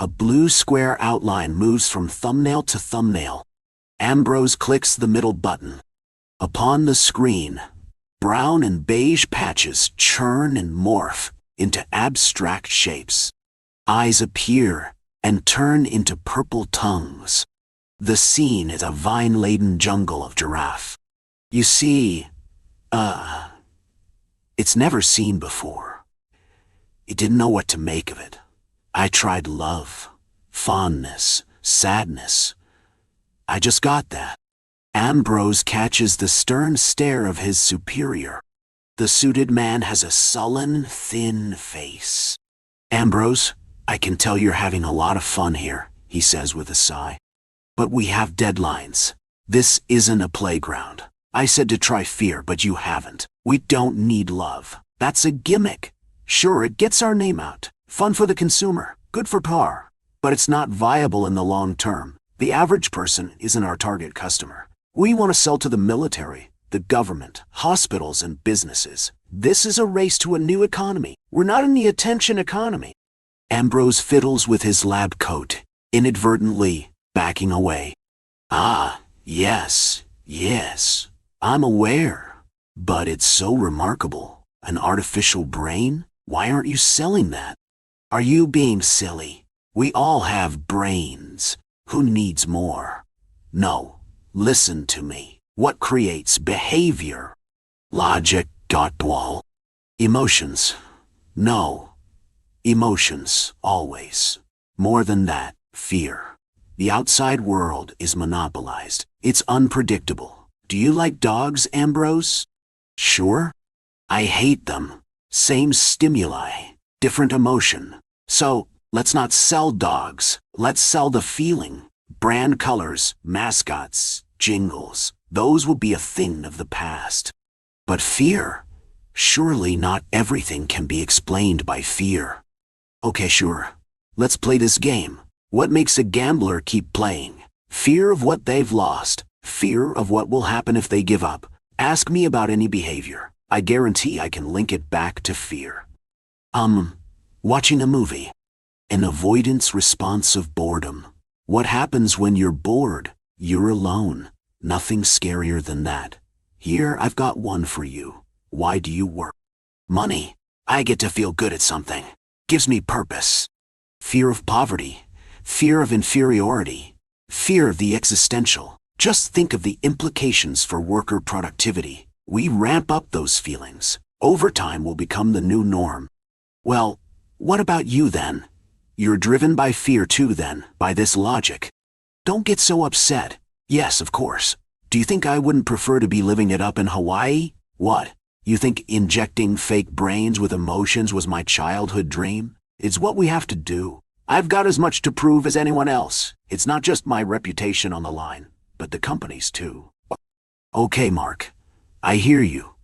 A blue square outline moves from thumbnail to thumbnail. Ambrose clicks the middle button. Upon the screen, brown and beige patches churn and morph into abstract shapes. Eyes appear and turn into purple tongues. The scene is a vine-laden jungle of giraffe. You see, it's never seen before. It didn't know what to make of it. I tried love, fondness, sadness. I just got that. Ambrose catches the stern stare of his superior. The suited man has a sullen, thin face. Ambrose, I can tell you're having a lot of fun here, he says with a sigh. But we have deadlines. This isn't a playground. I said to try fear, but you haven't. We don't need love. That's a gimmick. Sure, it gets our name out. Fun for the consumer. Good for par. But it's not viable in the long term. The average person isn't our target customer. We want to sell to the military, the government, hospitals, and businesses. This is a race to a new economy. We're not in the attention economy. Ambrose fiddles with his lab coat, inadvertently backing away. Yes, I'm aware. But it's so remarkable. An artificial brain? Why aren't you selling that? Are you being silly? We all have brains. Who needs more? No, listen to me. What creates behavior? Logic, Dotwall. Emotions. No. Emotions, always. More than that, fear. The outside world is monopolized. It's unpredictable. Do you like dogs, Ambrose? Sure. I hate them. Same stimuli, different emotion. So, let's not sell dogs. Let's sell the feeling. Brand colors, mascots, jingles. Those will be a thing of the past. But fear? Surely not everything can be explained by fear. Okay, sure. Let's play this game. What makes a gambler keep playing? Fear of what they've lost. Fear of what will happen if they give up. Ask me about any behavior. I guarantee I can link it back to fear. Watching a movie. An avoidance response of boredom. What happens when you're bored? You're alone. Nothing scarier than that. Here, I've got one for you. Why do you work? Money. I get to feel good at something. Gives me purpose. Fear of poverty. Fear of inferiority. Fear of the existential. Just think of the implications for worker productivity. We ramp up those feelings. Overtime will become the new norm. Well, what about you then? You're driven by fear too then, by this logic. Don't get so upset. Yes, of course. Do you think I wouldn't prefer to be living it up in Hawaii? What? You think injecting fake brains with emotions was my childhood dream? It's what we have to do. I've got as much to prove as anyone else. It's not just my reputation on the line, but the company's too. Okay, Mark. I hear you.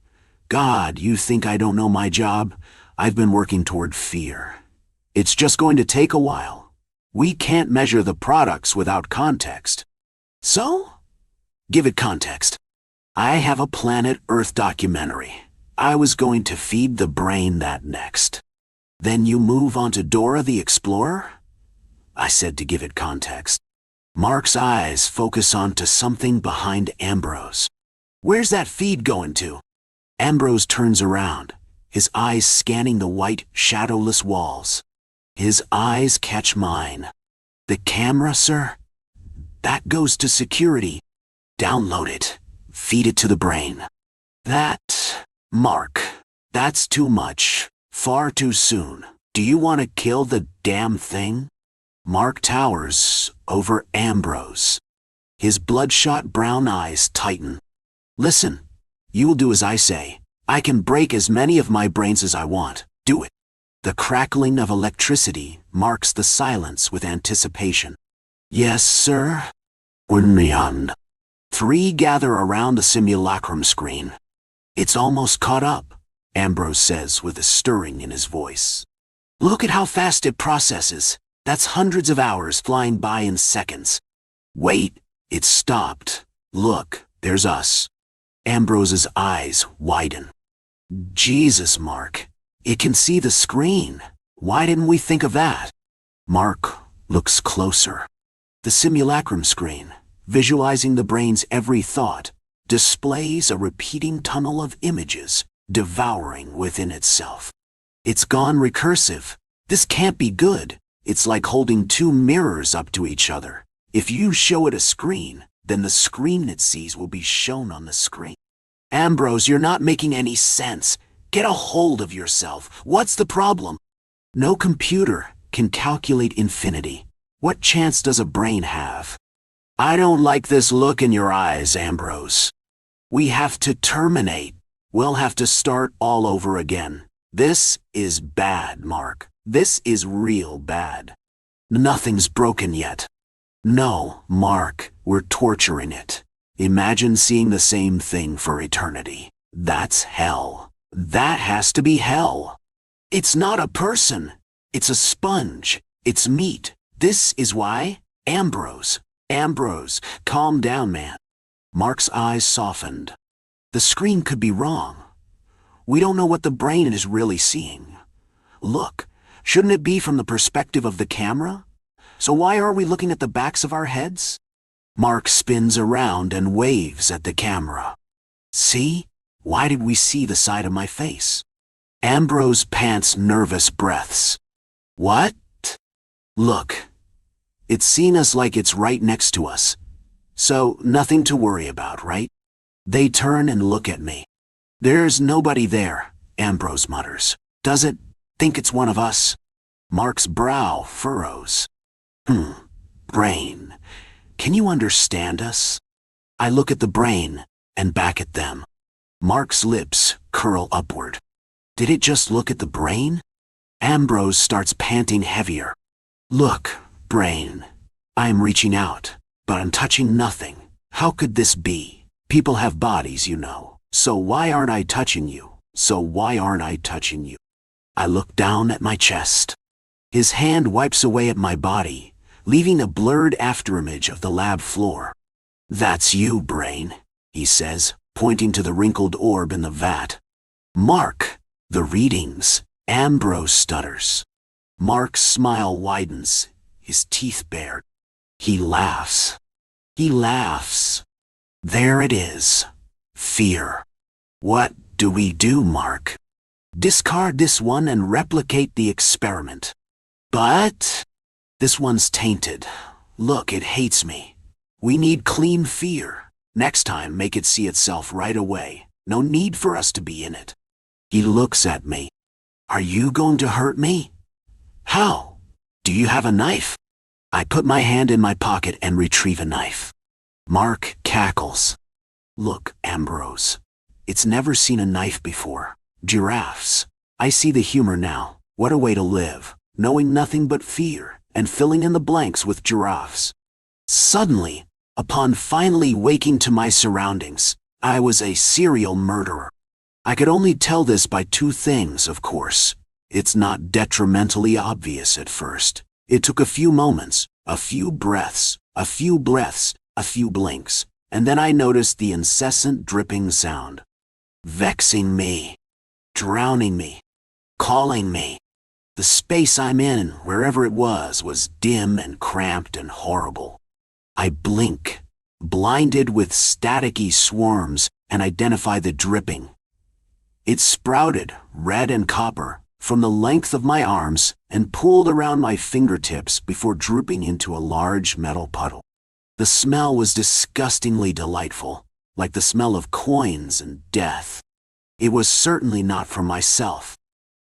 God, you think I don't know my job? I've been working toward fear. It's just going to take a while. We can't measure the products without context. So? Give it context. I have a Planet Earth documentary. I was going to feed the brain that next. Then you move on to Dora the Explorer? I said to give it context. Mark's eyes focus onto something behind Ambrose. Where's that feed going to? Ambrose turns around, his eyes scanning the white, shadowless walls. His eyes catch mine. The camera, sir? That goes to security. Download it. Feed it to the brain. That, Mark, that's too much. Far too soon. Do you want to kill the damn thing? Mark towers over Ambrose. His bloodshot brown eyes tighten. Listen, you will do as I say. I can break as many of my brains as I want. Do it. The crackling of electricity marks the silence with anticipation. Yes, sir. Unyan. Three gather around the simulacrum screen. It's almost caught up, Ambrose says with a stirring in his voice. Look at how fast it processes. That's hundreds of hours flying by in seconds. Wait, it stopped. Look, there's us. Ambrose's eyes widen. Jesus, Mark. It can see the screen. Why didn't we think of that? Mark looks closer. The simulacrum screen, visualizing the brain's every thought, displays a repeating tunnel of images, devouring within itself. It's gone recursive. This can't be good. It's like holding two mirrors up to each other. If you show it a screen, then the screen it sees will be shown on the screen. Ambrose, you're not making any sense. Get a hold of yourself. What's the problem? No computer can calculate infinity. What chance does a brain have? I don't like this look in your eyes, Ambrose. We have to terminate. We'll have to start all over again. This is bad, Mark. This is real bad. Nothing's broken yet. No, Mark, we're torturing it. Imagine seeing the same thing for eternity. That's hell. That has to be hell. It's not a person. It's a sponge. It's meat. This is why? Ambrose, calm down, man. Mark's eyes softened. The screen could be wrong. We don't know what the brain is really seeing. Look, shouldn't it be from the perspective of the camera? So why are we looking at the backs of our heads? Mark spins around and waves at the camera. See? Why did we see the side of my face? Ambrose pants nervous breaths. What? Look. It's seen us like it's right next to us. So, nothing to worry about, right? They turn and look at me. There's nobody there, Ambrose mutters. Does it think it's one of us? Mark's brow furrows. Brain. Can you understand us? I look at the brain and back at them. Mark's lips curl upward. Did it just look at the brain? Ambrose starts panting heavier. Look, brain. I'm reaching out, but I'm touching nothing. How could this be? People have bodies, you know. So why aren't I touching you? I look down at my chest. His hand wipes away at my body, leaving a blurred afterimage of the lab floor. That's you, brain, he says, pointing to the wrinkled orb in the vat. Mark, the readings, Ambrose stutters. Mark's smile widens, his teeth bared. He laughs. There it is. Fear. What do we do, Mark? Discard this one and replicate the experiment. But this one's tainted. Look, it hates me. We need clean fear. Next time, make it see itself right away. No need for us to be in it. He looks at me. Are you going to hurt me? How? Do you have a knife? I put my hand in my pocket and retrieve a knife. Mark cackles. Look, Ambrose. It's never seen a knife before. Giraffes. I see the humor now. What a way to live. knowing nothing but fear and filling in the blanks with giraffes. Suddenly, upon finally waking to my surroundings, I was a serial murderer. I could only tell this by two things, of course. It's not detrimentally obvious at first. It took a few moments, a few breaths, a few blinks, and then I noticed the incessant dripping sound. Vexing me, drowning me, calling me. The space I'm in, wherever it was dim and cramped and horrible. I blink, blinded with staticky swarms, and identify the dripping. It sprouted, red and copper, from the length of my arms and pooled around my fingertips before drooping into a large metal puddle. The smell was disgustingly delightful, like the smell of coins and death. It was certainly not from myself.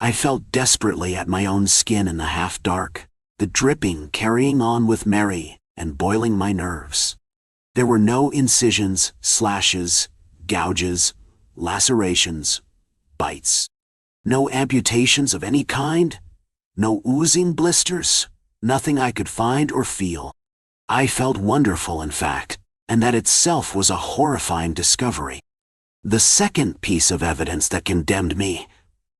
I felt desperately at my own skin in the half-dark, the dripping carrying on with Mary and boiling my nerves. There were no incisions, slashes, gouges, lacerations, bites. No amputations of any kind, no oozing blisters, nothing I could find or feel. I felt wonderful, in fact, and that itself was a horrifying discovery. The second piece of evidence that condemned me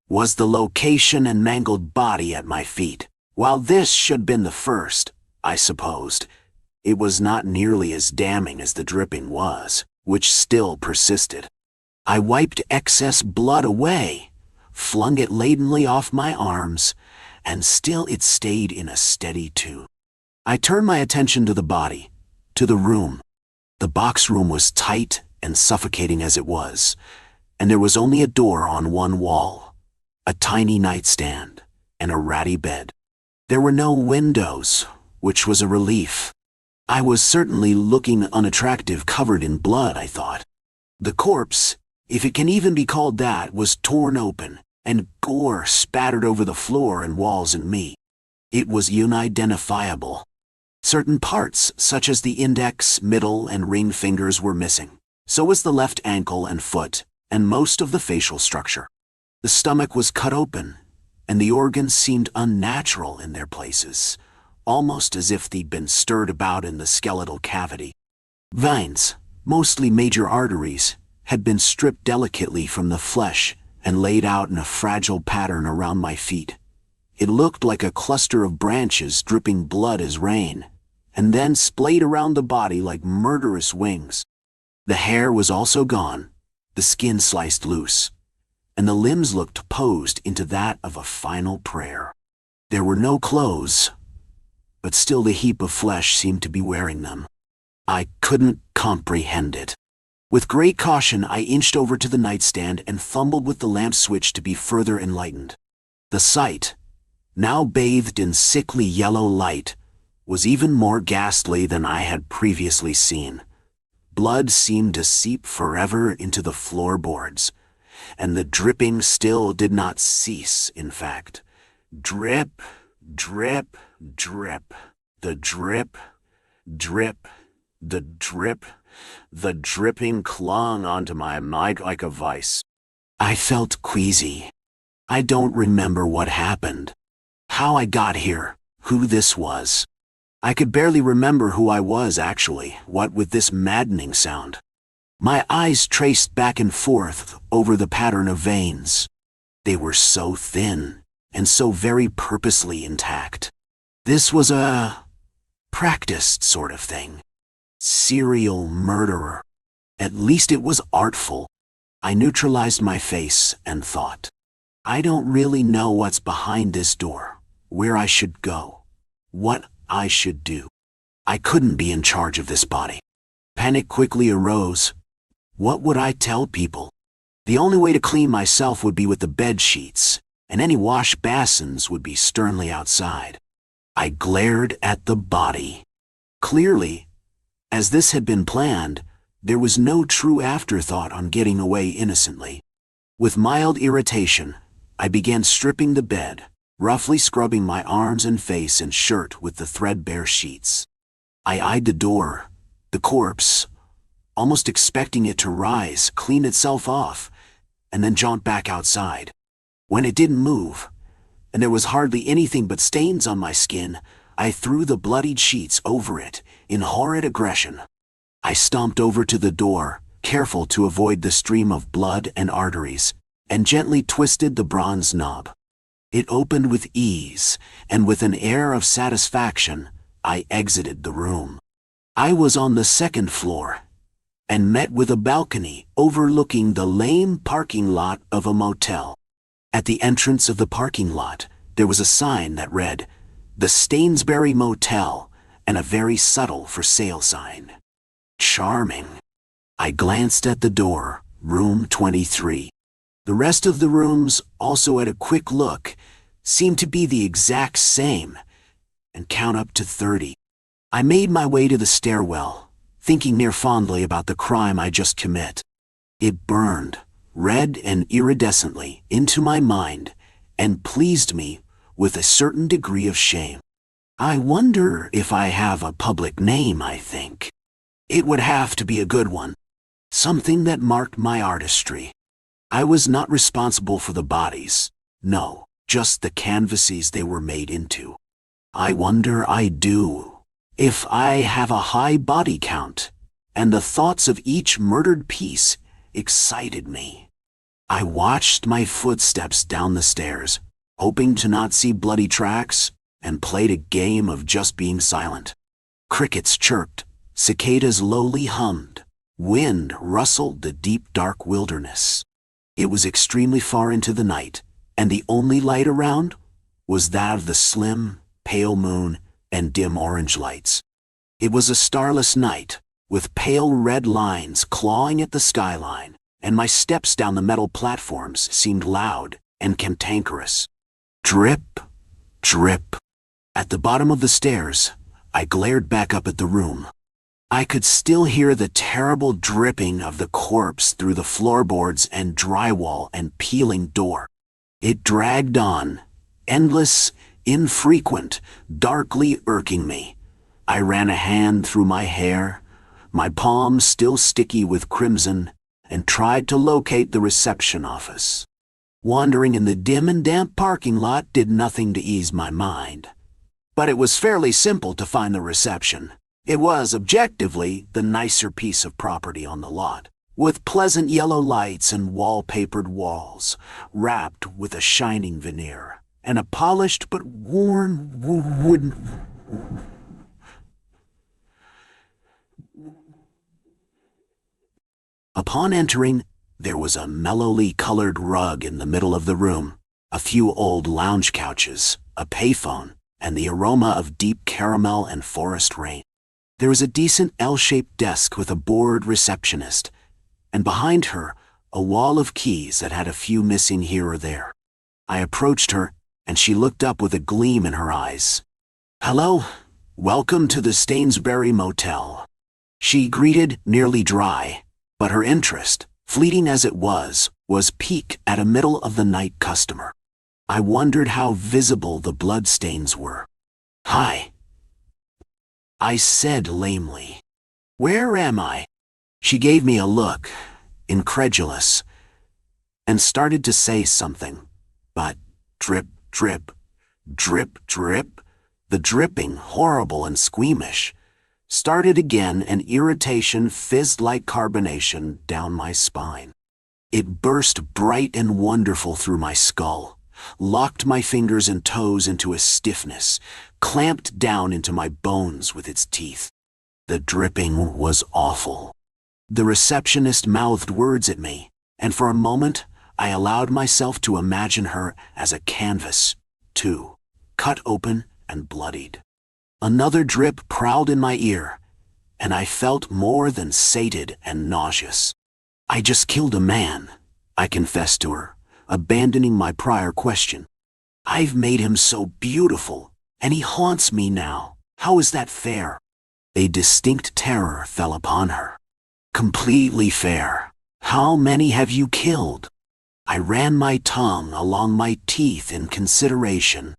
was the location and mangled body at my feet. While this should have been the first, I supposed, it was not nearly as damning as the dripping was, which still persisted. I wiped excess blood away, flung it ladenly off my arms, and still it stayed in a steady tune. I turned my attention to the body, to the room. The box room was tight and suffocating as it was, and there was only a door on one wall, a tiny nightstand, and a ratty bed. There were no windows, which was a relief. I was certainly looking unattractive, covered in blood, I thought. The corpse, if it can even be called that, was torn open, and gore spattered over the floor and walls and me. It was unidentifiable. Certain parts, such as the index, middle, and ring fingers, were missing. So was the left ankle and foot, and most of the facial structure. The stomach was cut open, and the organs seemed unnatural in their places, almost as if they'd been stirred about in the skeletal cavity. Veins, mostly major arteries, had been stripped delicately from the flesh and laid out in a fragile pattern around my feet. It looked like a cluster of branches dripping blood as rain, and then splayed around the body like murderous wings. The hair was also gone, the skin sliced loose, and the limbs looked posed into that of a final prayer. There were no clothes, but still the heap of flesh seemed to be wearing them. I couldn't comprehend it. With great caution, I inched over to the nightstand and fumbled with the lamp switch to be further enlightened. The sight, now bathed in sickly yellow light, was even more ghastly than I had previously seen. Blood seemed to seep forever into the floorboards, and the dripping still did not cease, in fact. Drip, drip, drip. The drip, drip, the drip. The dripping clung onto my mind like a vice. I felt queasy. I don't remember what happened, how I got here, who this was. I could barely remember who I was actually, what with this maddening sound. My eyes traced back and forth over the pattern of veins. They were so thin and so very purposely intact. This was a practiced sort of thing. Serial murderer. At least it was artful. I neutralized my face and thought, I don't really know what's behind this door, where I should go, what I should do. I couldn't be in charge of this body. Panic quickly arose. What would I tell people? The only way to clean myself would be with the bed sheets, and any wash basins would be sternly outside. I glared at the body. Clearly, as this had been planned, there was no true afterthought on getting away innocently. With mild irritation, I began stripping the bed, roughly scrubbing my arms and face and shirt with the threadbare sheets. I eyed the door, the corpse, almost expecting it to rise, clean itself off, and then jaunt back outside. When it didn't move, and there was hardly anything but stains on my skin, I threw the bloodied sheets over it in horrid aggression. I stomped over to the door, careful to avoid the stream of blood and arteries, and gently twisted the bronze knob. It opened with ease, and with an air of satisfaction, I exited the room. I was on the second floor, and met with a balcony overlooking the lame parking lot of a motel. At the entrance of the parking lot, there was a sign that read, "The Stainsbury Motel," and a very subtle for sale sign. Charming. I glanced at the door, room 23. The rest of the rooms, also at a quick look, seemed to be the exact same, and count up to 30. I made my way to the stairwell, thinking near fondly about the crime I just commit. It burned, red and iridescently, into my mind, and pleased me with a certain degree of shame. I wonder if I have a public name, I think. It would have to be a good one. Something that marked my artistry. I was not responsible for the bodies, no, just the canvases they were made into. I wonder I do, if I have a high body count, and the thoughts of each murdered piece excited me. I watched my footsteps down the stairs, hoping to not see bloody tracks, and played a game of just being silent. Crickets chirped, cicadas lowly hummed, wind rustled the deep dark wilderness. It was extremely far into the night, and the only light around was that of the slim, pale moon and dim orange lights. It was a starless night, with pale red lines clawing at the skyline, and my steps down the metal platforms seemed loud and cantankerous. Drip, drip. At the bottom of the stairs, I glared back up at the room. I could still hear the terrible dripping of the corpse through the floorboards and drywall and peeling door. It dragged on, endless, infrequent, darkly irking me. I ran a hand through my hair, my palms still sticky with crimson, and tried to locate the reception office. Wandering in the dim and damp parking lot did nothing to ease my mind. But it was fairly simple to find the reception. It was, objectively, the nicer piece of property on the lot, with pleasant yellow lights and wallpapered walls, wrapped with a shining veneer, and a polished but worn wooden... Upon entering, there was a mellowly colored rug in the middle of the room, a few old lounge couches, a payphone, and the aroma of deep caramel and forest rain. There was a decent L-shaped desk with a bored receptionist, and behind her, a wall of keys that had a few missing here or there. I approached her, and she looked up with a gleam in her eyes. "Hello, welcome to the Stainsbury Motel," she greeted, nearly dry, but her interest, fleeting as it was piqued at a middle-of-the-night customer. I wondered how visible the bloodstains were. "Hi," I said lamely. "Where am I?" She gave me a look, incredulous, and started to say something, but drip, drip, drip, drip, the dripping, horrible and squeamish, started again, and irritation fizzed like carbonation down my spine. It burst bright and wonderful through my skull, locked my fingers and toes into a stiffness, clamped down into my bones with its teeth. The dripping was awful. The receptionist mouthed words at me, and for a moment I allowed myself to imagine her as a canvas, too, cut open and bloodied. Another drip prowled in my ear, and I felt more than sated and nauseous. "I just killed a man," I confessed to her, abandoning my prior question. "I've made him so beautiful, and he haunts me now. How is that fair?" A distinct terror fell upon her. "Completely fair. How many have you killed?" I ran my tongue along my teeth in consideration.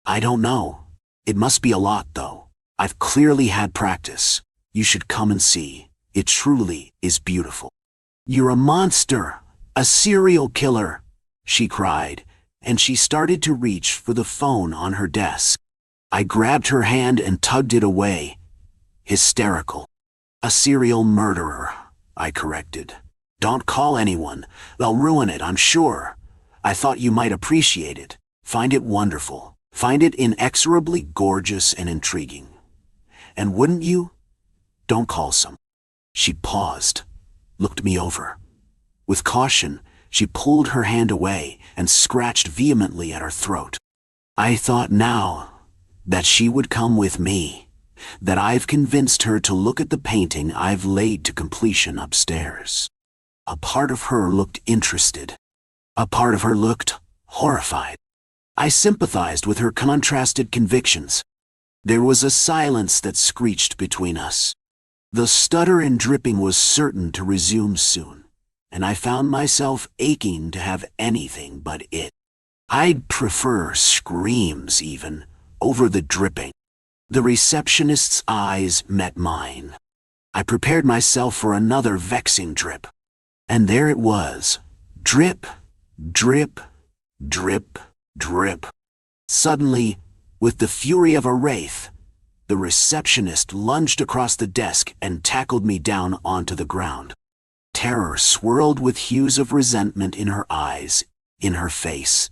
"I don't know. It must be a lot, though. I've clearly had practice. You should come and see. It truly is beautiful." "You're a monster, a serial killer," she cried, and she started to reach for the phone on her desk. I grabbed her hand and tugged it away, hysterical. "A serial murderer," I corrected. "Don't call anyone. They'll ruin it, I'm sure. I thought you might appreciate it, find it wonderful, find it inexorably gorgeous and intriguing. And wouldn't you? Don't call some." She paused, looked me over. With caution, she pulled her hand away and scratched vehemently at her throat. I thought now that she would come with me, that I've convinced her to look at the painting I've laid to completion upstairs. A part of her looked interested. A part of her looked horrified. I sympathized with her contrasted convictions. There was a silence that screeched between us. The stutter and dripping was certain to resume soon, and I found myself aching to have anything but it. I'd prefer screams even over the dripping. The receptionist's eyes met mine. I prepared myself for another vexing drip. And there it was. Drip, drip, drip, drip. Suddenly, with the fury of a wraith, the receptionist lunged across the desk and tackled me down onto the ground. Terror swirled with hues of resentment in her eyes, in her face.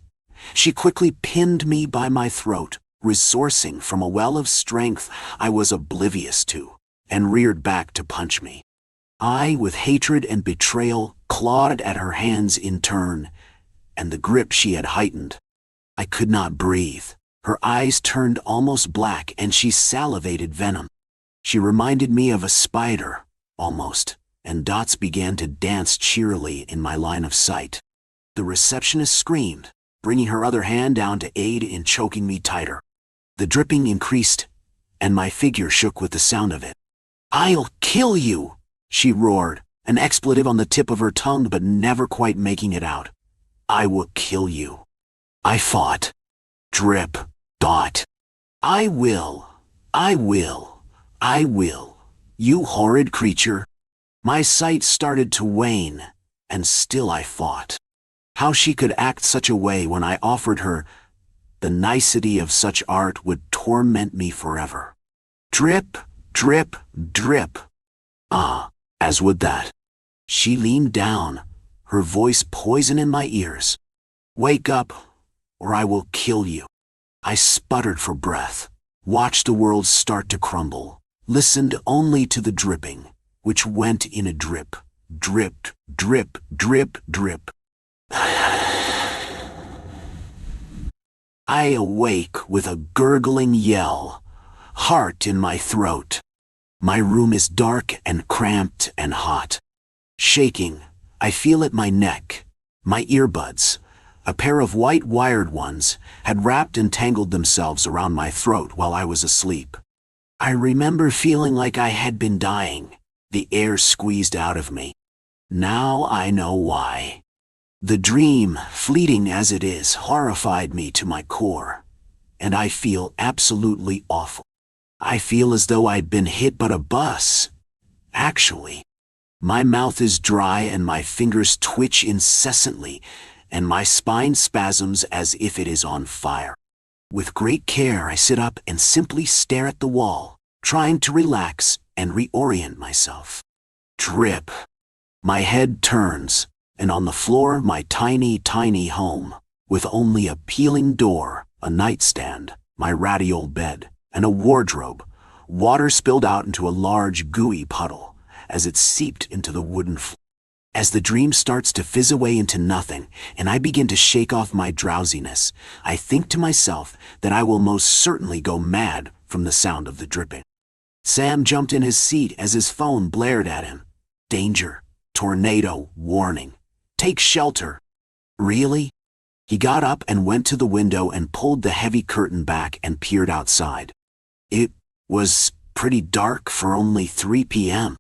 She quickly pinned me by my throat, resourcing from a well of strength I was oblivious to, and reared back to punch me. I, with hatred and betrayal, clawed at her hands in turn, and the grip she had heightened. I could not breathe. Her eyes turned almost black, and she salivated venom. She reminded me of a spider, almost, and dots began to dance cheerily in my line of sight. The receptionist screamed, bringing her other hand down to aid in choking me tighter. The dripping increased, and my figure shook with the sound of it. "I'll kill you!" she roared, an expletive on the tip of her tongue but never quite making it out. "I will kill you." I fought. Drip, dot. I will, you horrid creature." My sight started to wane, and still I fought. How she could act such a way when I offered her the nicety of such art would torment me forever. Drip, drip, drip. Ah, as would that. She leaned down, her voice poison in my ears. "Wake up, or I will kill you." I sputtered for breath, watched the world start to crumble, listened only to the dripping, which went in a drip, drip, drip, drip, drip. I awake with a gurgling yell, heart in my throat. My room is dark and cramped and hot. Shaking, I feel at my neck. My earbuds, a pair of white wired ones, had wrapped and tangled themselves around my throat while I was asleep. I remember feeling like I had been dying, the air squeezed out of me. Now I know why. The dream, fleeting as it is, horrified me to my core, and I feel absolutely awful. I feel as though I'd been hit by a bus. Actually, my mouth is dry and my fingers twitch incessantly, and my spine spasms as if it is on fire. With great care, I sit up and simply stare at the wall, trying to relax and reorient myself. Drip. My head turns, and on the floor my tiny, tiny home, with only a peeling door, a nightstand, my ratty old bed, and a wardrobe, water spilled out into a large gooey puddle as it seeped into the wooden floor. As the dream starts to fizz away into nothing, and I begin to shake off my drowsiness, I think to myself that I will most certainly go mad from the sound of the dripping. Sam jumped in his seat as his phone blared at him. Danger, tornado, warning. Take shelter. Really? He got up and went to the window and pulled the heavy curtain back and peered outside. It was pretty dark for only 3 p.m.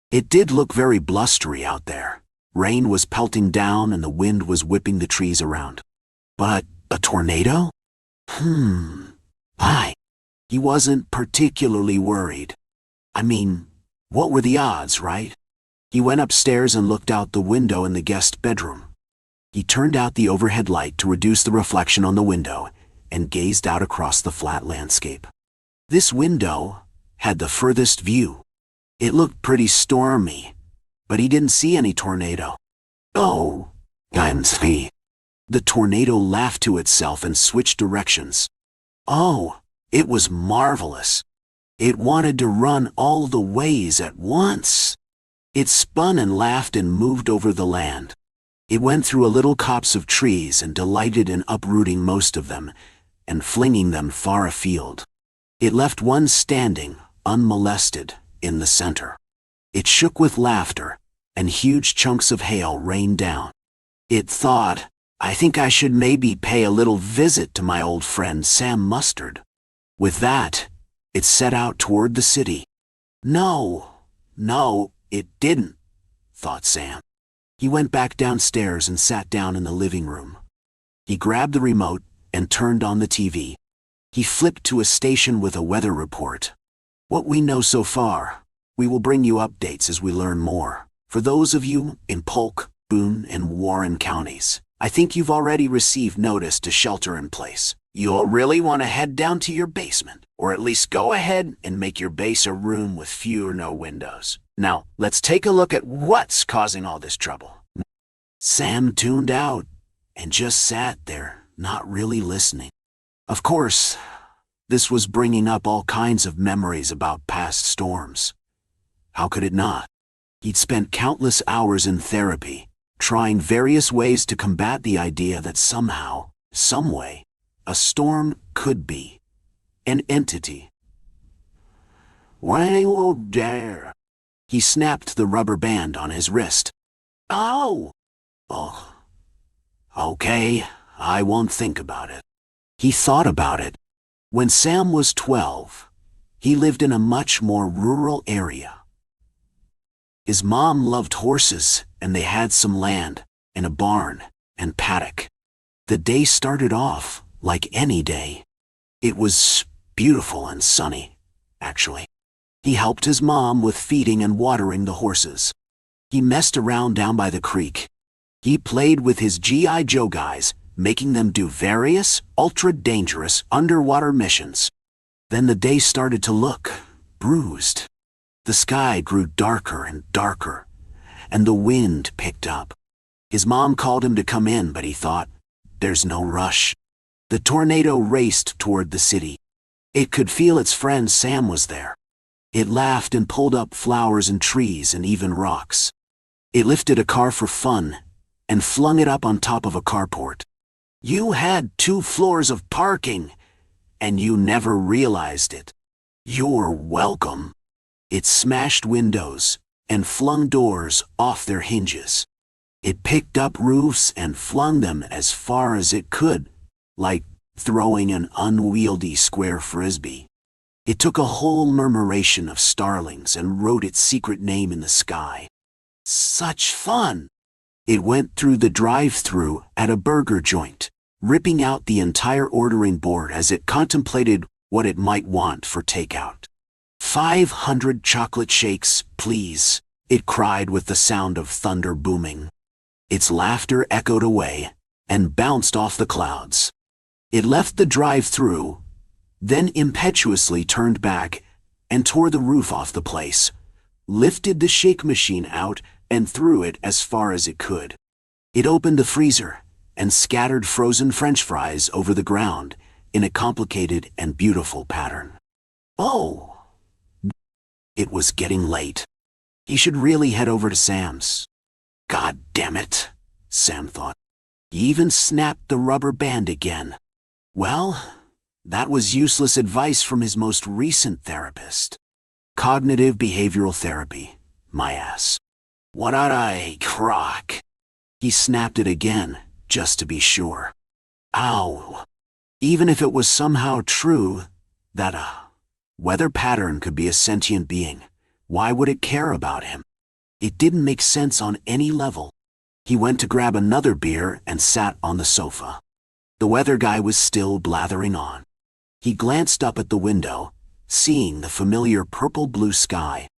It did look very blustery out there. Rain was pelting down and the wind was whipping the trees around. But a tornado? He wasn't particularly worried. I mean, what were the odds, right? He went upstairs and looked out the window in the guest bedroom. He turned out the overhead light to reduce the reflection on the window and gazed out across the flat landscape. This window had the furthest view. It looked pretty stormy, but he didn't see any tornado. Oh, I'm free. The tornado laughed to itself and switched directions. Oh, it was marvelous. It wanted to run all the ways at once. It spun and laughed and moved over the land. It went through a little copse of trees and delighted in uprooting most of them and flinging them far afield. It left one standing, unmolested, in the center. It shook with laughter, and huge chunks of hail rained down. It thought, I think I should maybe pay a little visit to my old friend Sam Mustard. With that, it set out toward the city. No, it didn't, thought Sam. He went back downstairs and sat down in the living room. He grabbed the remote and turned on the TV. He flipped to a station with a weather report. What we know so far, we will bring you updates as we learn more. For those of you in Polk, Boone, and Warren counties, I think you've already received notice to shelter in place. You'll really want to head down to your basement, or at least go ahead and make your base a room with few or no windows. Now, let's take a look at what's causing all this trouble. Sam tuned out and just sat there, not really listening. Of course, this was bringing up all kinds of memories about past storms. How could it not? He'd spent countless hours in therapy, trying various ways to combat the idea that somehow, someway, a storm could be an entity. Why won't dare? He snapped the rubber band on his wrist. Oh, okay, I won't think about it. He thought about it. When Sam was 12, he lived in a much more rural area. His mom loved horses, and they had some land, and a barn, and paddock. The day started off like any day. It was beautiful and sunny, actually. He helped his mom with feeding and watering the horses. He messed around down by the creek. He played with his G.I. Joe guys, making them do various, ultra-dangerous underwater missions. Then the day started to look bruised. The sky grew darker and darker, and the wind picked up. His mom called him to come in, but he thought, there's no rush. The tornado raced toward the city. It could feel its friend Sam was there. It laughed and pulled up flowers and trees and even rocks. It lifted a car for fun and flung it up on top of a carport. You had 2 floors of parking, and you never realized it. You're welcome. It smashed windows and flung doors off their hinges. It picked up roofs and flung them as far as it could, like throwing an unwieldy square frisbee. It took a whole murmuration of starlings and wrote its secret name in the sky. Such fun! It went through the drive-thru at a burger joint, ripping out the entire ordering board as it contemplated what it might want for takeout. 500 chocolate shakes, please, it cried with the sound of thunder booming. Its laughter echoed away and bounced off the clouds. It left the drive-thru, then impetuously turned back and tore the roof off the place, lifted the shake machine out and threw it as far as it could. It opened the freezer and scattered frozen French fries over the ground in a complicated and beautiful pattern. Oh! It was getting late. He should really head over to Sam's. God damn it, Sam thought. He even snapped the rubber band again. Well, that was useless advice from his most recent therapist. Cognitive behavioral therapy, my ass. What did I crock? He snapped it again, just to be sure. Ow. Even if it was somehow true that a weather pattern could be a sentient being, why would it care about him? It didn't make sense on any level. He went to grab another beer and sat on the sofa. The weather guy was still blathering on. He glanced up at the window, seeing the familiar purple-blue sky.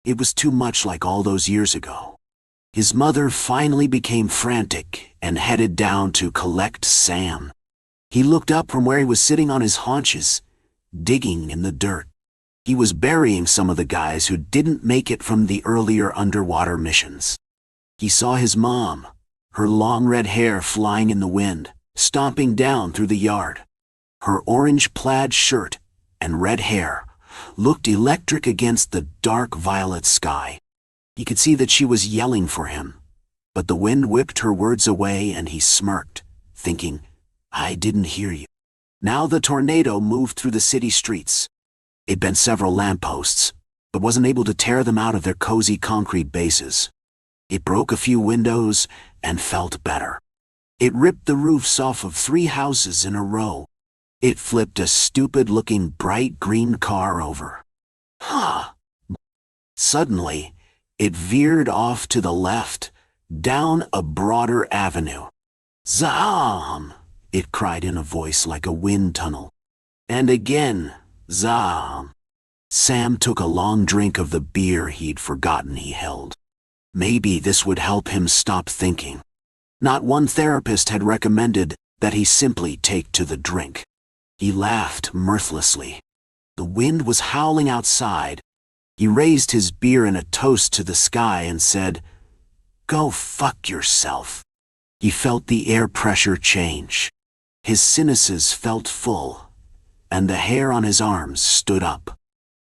It was too much like all those years ago. His mother finally became frantic and headed down to collect Sam. He looked up from where he was sitting on his haunches, digging in the dirt. He was burying some of the guys who didn't make it from the earlier underwater missions. He saw his mom, her long red hair flying in the wind, stomping down through the yard. Her orange plaid shirt and red hair looked electric against the dark violet sky. He could see that she was yelling for him, but the wind whipped her words away and he smirked, thinking, "I didn't hear you." Now the tornado moved through the city streets. It bent several lampposts, but wasn't able to tear them out of their cozy concrete bases. It broke a few windows and felt better. It ripped the roofs off of 3 houses in a row. It flipped a stupid-looking bright green car over. Suddenly, it veered off to the left, down a broader avenue. "Zam!" it cried in a voice like a wind tunnel. And again, "Zam!" Sam took a long drink of the beer he'd forgotten he held. Maybe this would help him stop thinking. Not one therapist had recommended that he simply take to the drink. He laughed mirthlessly. The wind was howling outside. He raised his beer in a toast to the sky and said, "Go fuck yourself." He felt the air pressure change. His sinuses felt full, and the hair on his arms stood up.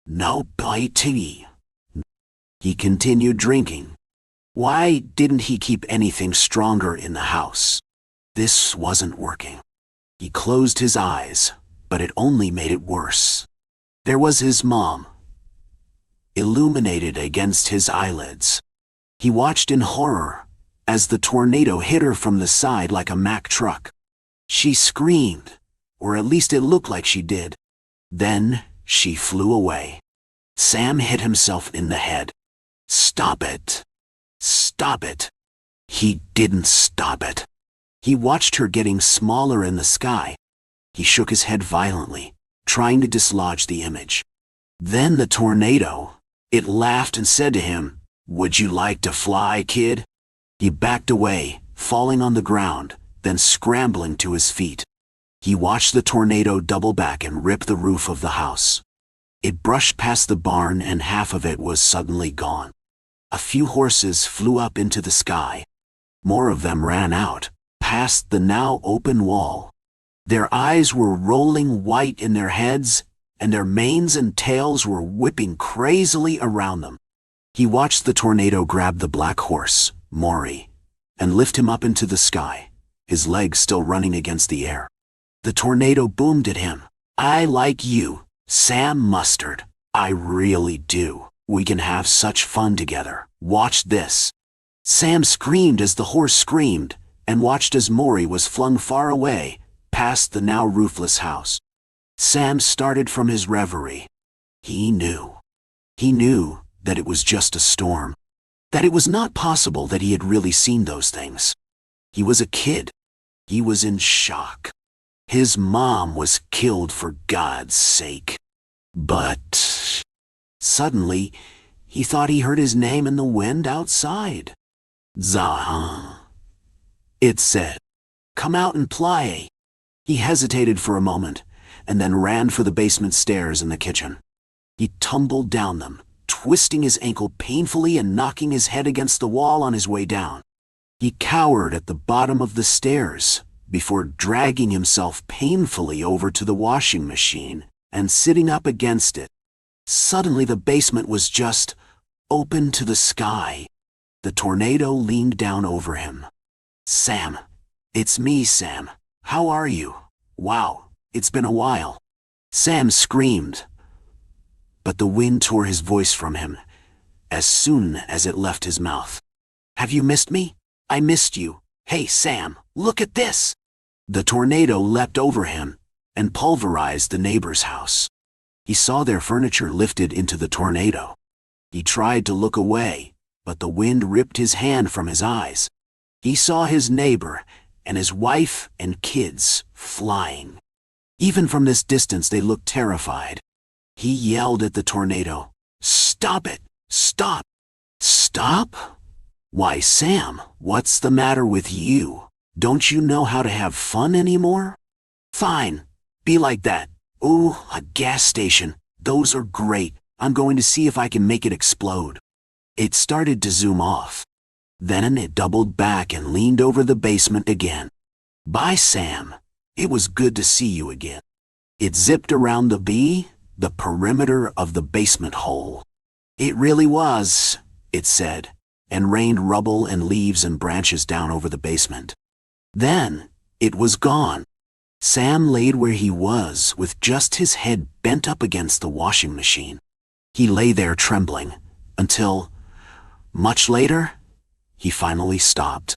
"No biting." He continued drinking. Why didn't he keep anything stronger in the house? This wasn't working. He closed his eyes, but it only made it worse. There was his mom, illuminated against his eyelids. He watched in horror as the tornado hit her from the side like a Mack truck. She screamed, or at least it looked like she did. Then she flew away. Sam hit himself in the head. Stop it. Stop it. He didn't stop it. He watched her getting smaller in the sky. He shook his head violently, trying to dislodge the image. Then the tornado, it laughed and said to him, "Would you like to fly, kid?" He backed away, falling on the ground, then scrambling to his feet. He watched the tornado double back and rip the roof of the house. It brushed past the barn and half of it was suddenly gone. A few horses flew up into the sky. More of them ran out, past the now open wall. Their eyes were rolling white in their heads, and their manes and tails were whipping crazily around them. He watched the tornado grab the black horse, Maury, and lift him up into the sky, his legs still running against the air. The tornado boomed at him. "I like you, Sam Mustard. I really do. We can have such fun together. Watch this." Sam screamed as the horse screamed, and watched as Maury was flung far away, past the now roofless house. Sam started from his reverie. He knew. He knew that it was just a storm. That it was not possible that he had really seen those things. He was a kid. He was in shock. His mom was killed for God's sake. But suddenly, he thought he heard his name in the wind outside. "Zah," it said. "Come out and play." He hesitated for a moment, and then ran for the basement stairs and the kitchen. He tumbled down them, twisting his ankle painfully and knocking his head against the wall on his way down. He cowered at the bottom of the stairs before dragging himself painfully over to the washing machine and sitting up against it. Suddenly the basement was just open to the sky. The tornado leaned down over him. "Sam, it's me, Sam. How are you? Wow, it's been a while." Sam screamed, but the wind tore his voice from him as soon as it left his mouth. "Have you missed me? I missed you. Hey, Sam, look at this." The tornado leapt over him and pulverized the neighbor's house. He saw their furniture lifted into the tornado. He tried to look away, but the wind ripped his hand from his eyes. He saw his neighbor and his wife and kids flying. Even from this distance they looked terrified. He yelled at the tornado, "Stop it! Stop! Stop? Why, Sam, what's the matter with you? Don't you know how to have fun anymore? Fine, be like that. Ooh, a gas station. Those are great. I'm going to see if I can make it explode. It started to zoom off. Then it doubled back and leaned over the basement again. Bye, Sam. It was good to see you again. It zipped around the perimeter of the basement hole. It really was, it said, and rained rubble and leaves and branches down over the basement. Then it was gone. Sam laid where he was with just his head bent up against the washing machine. He lay there trembling until, much later, he finally stopped.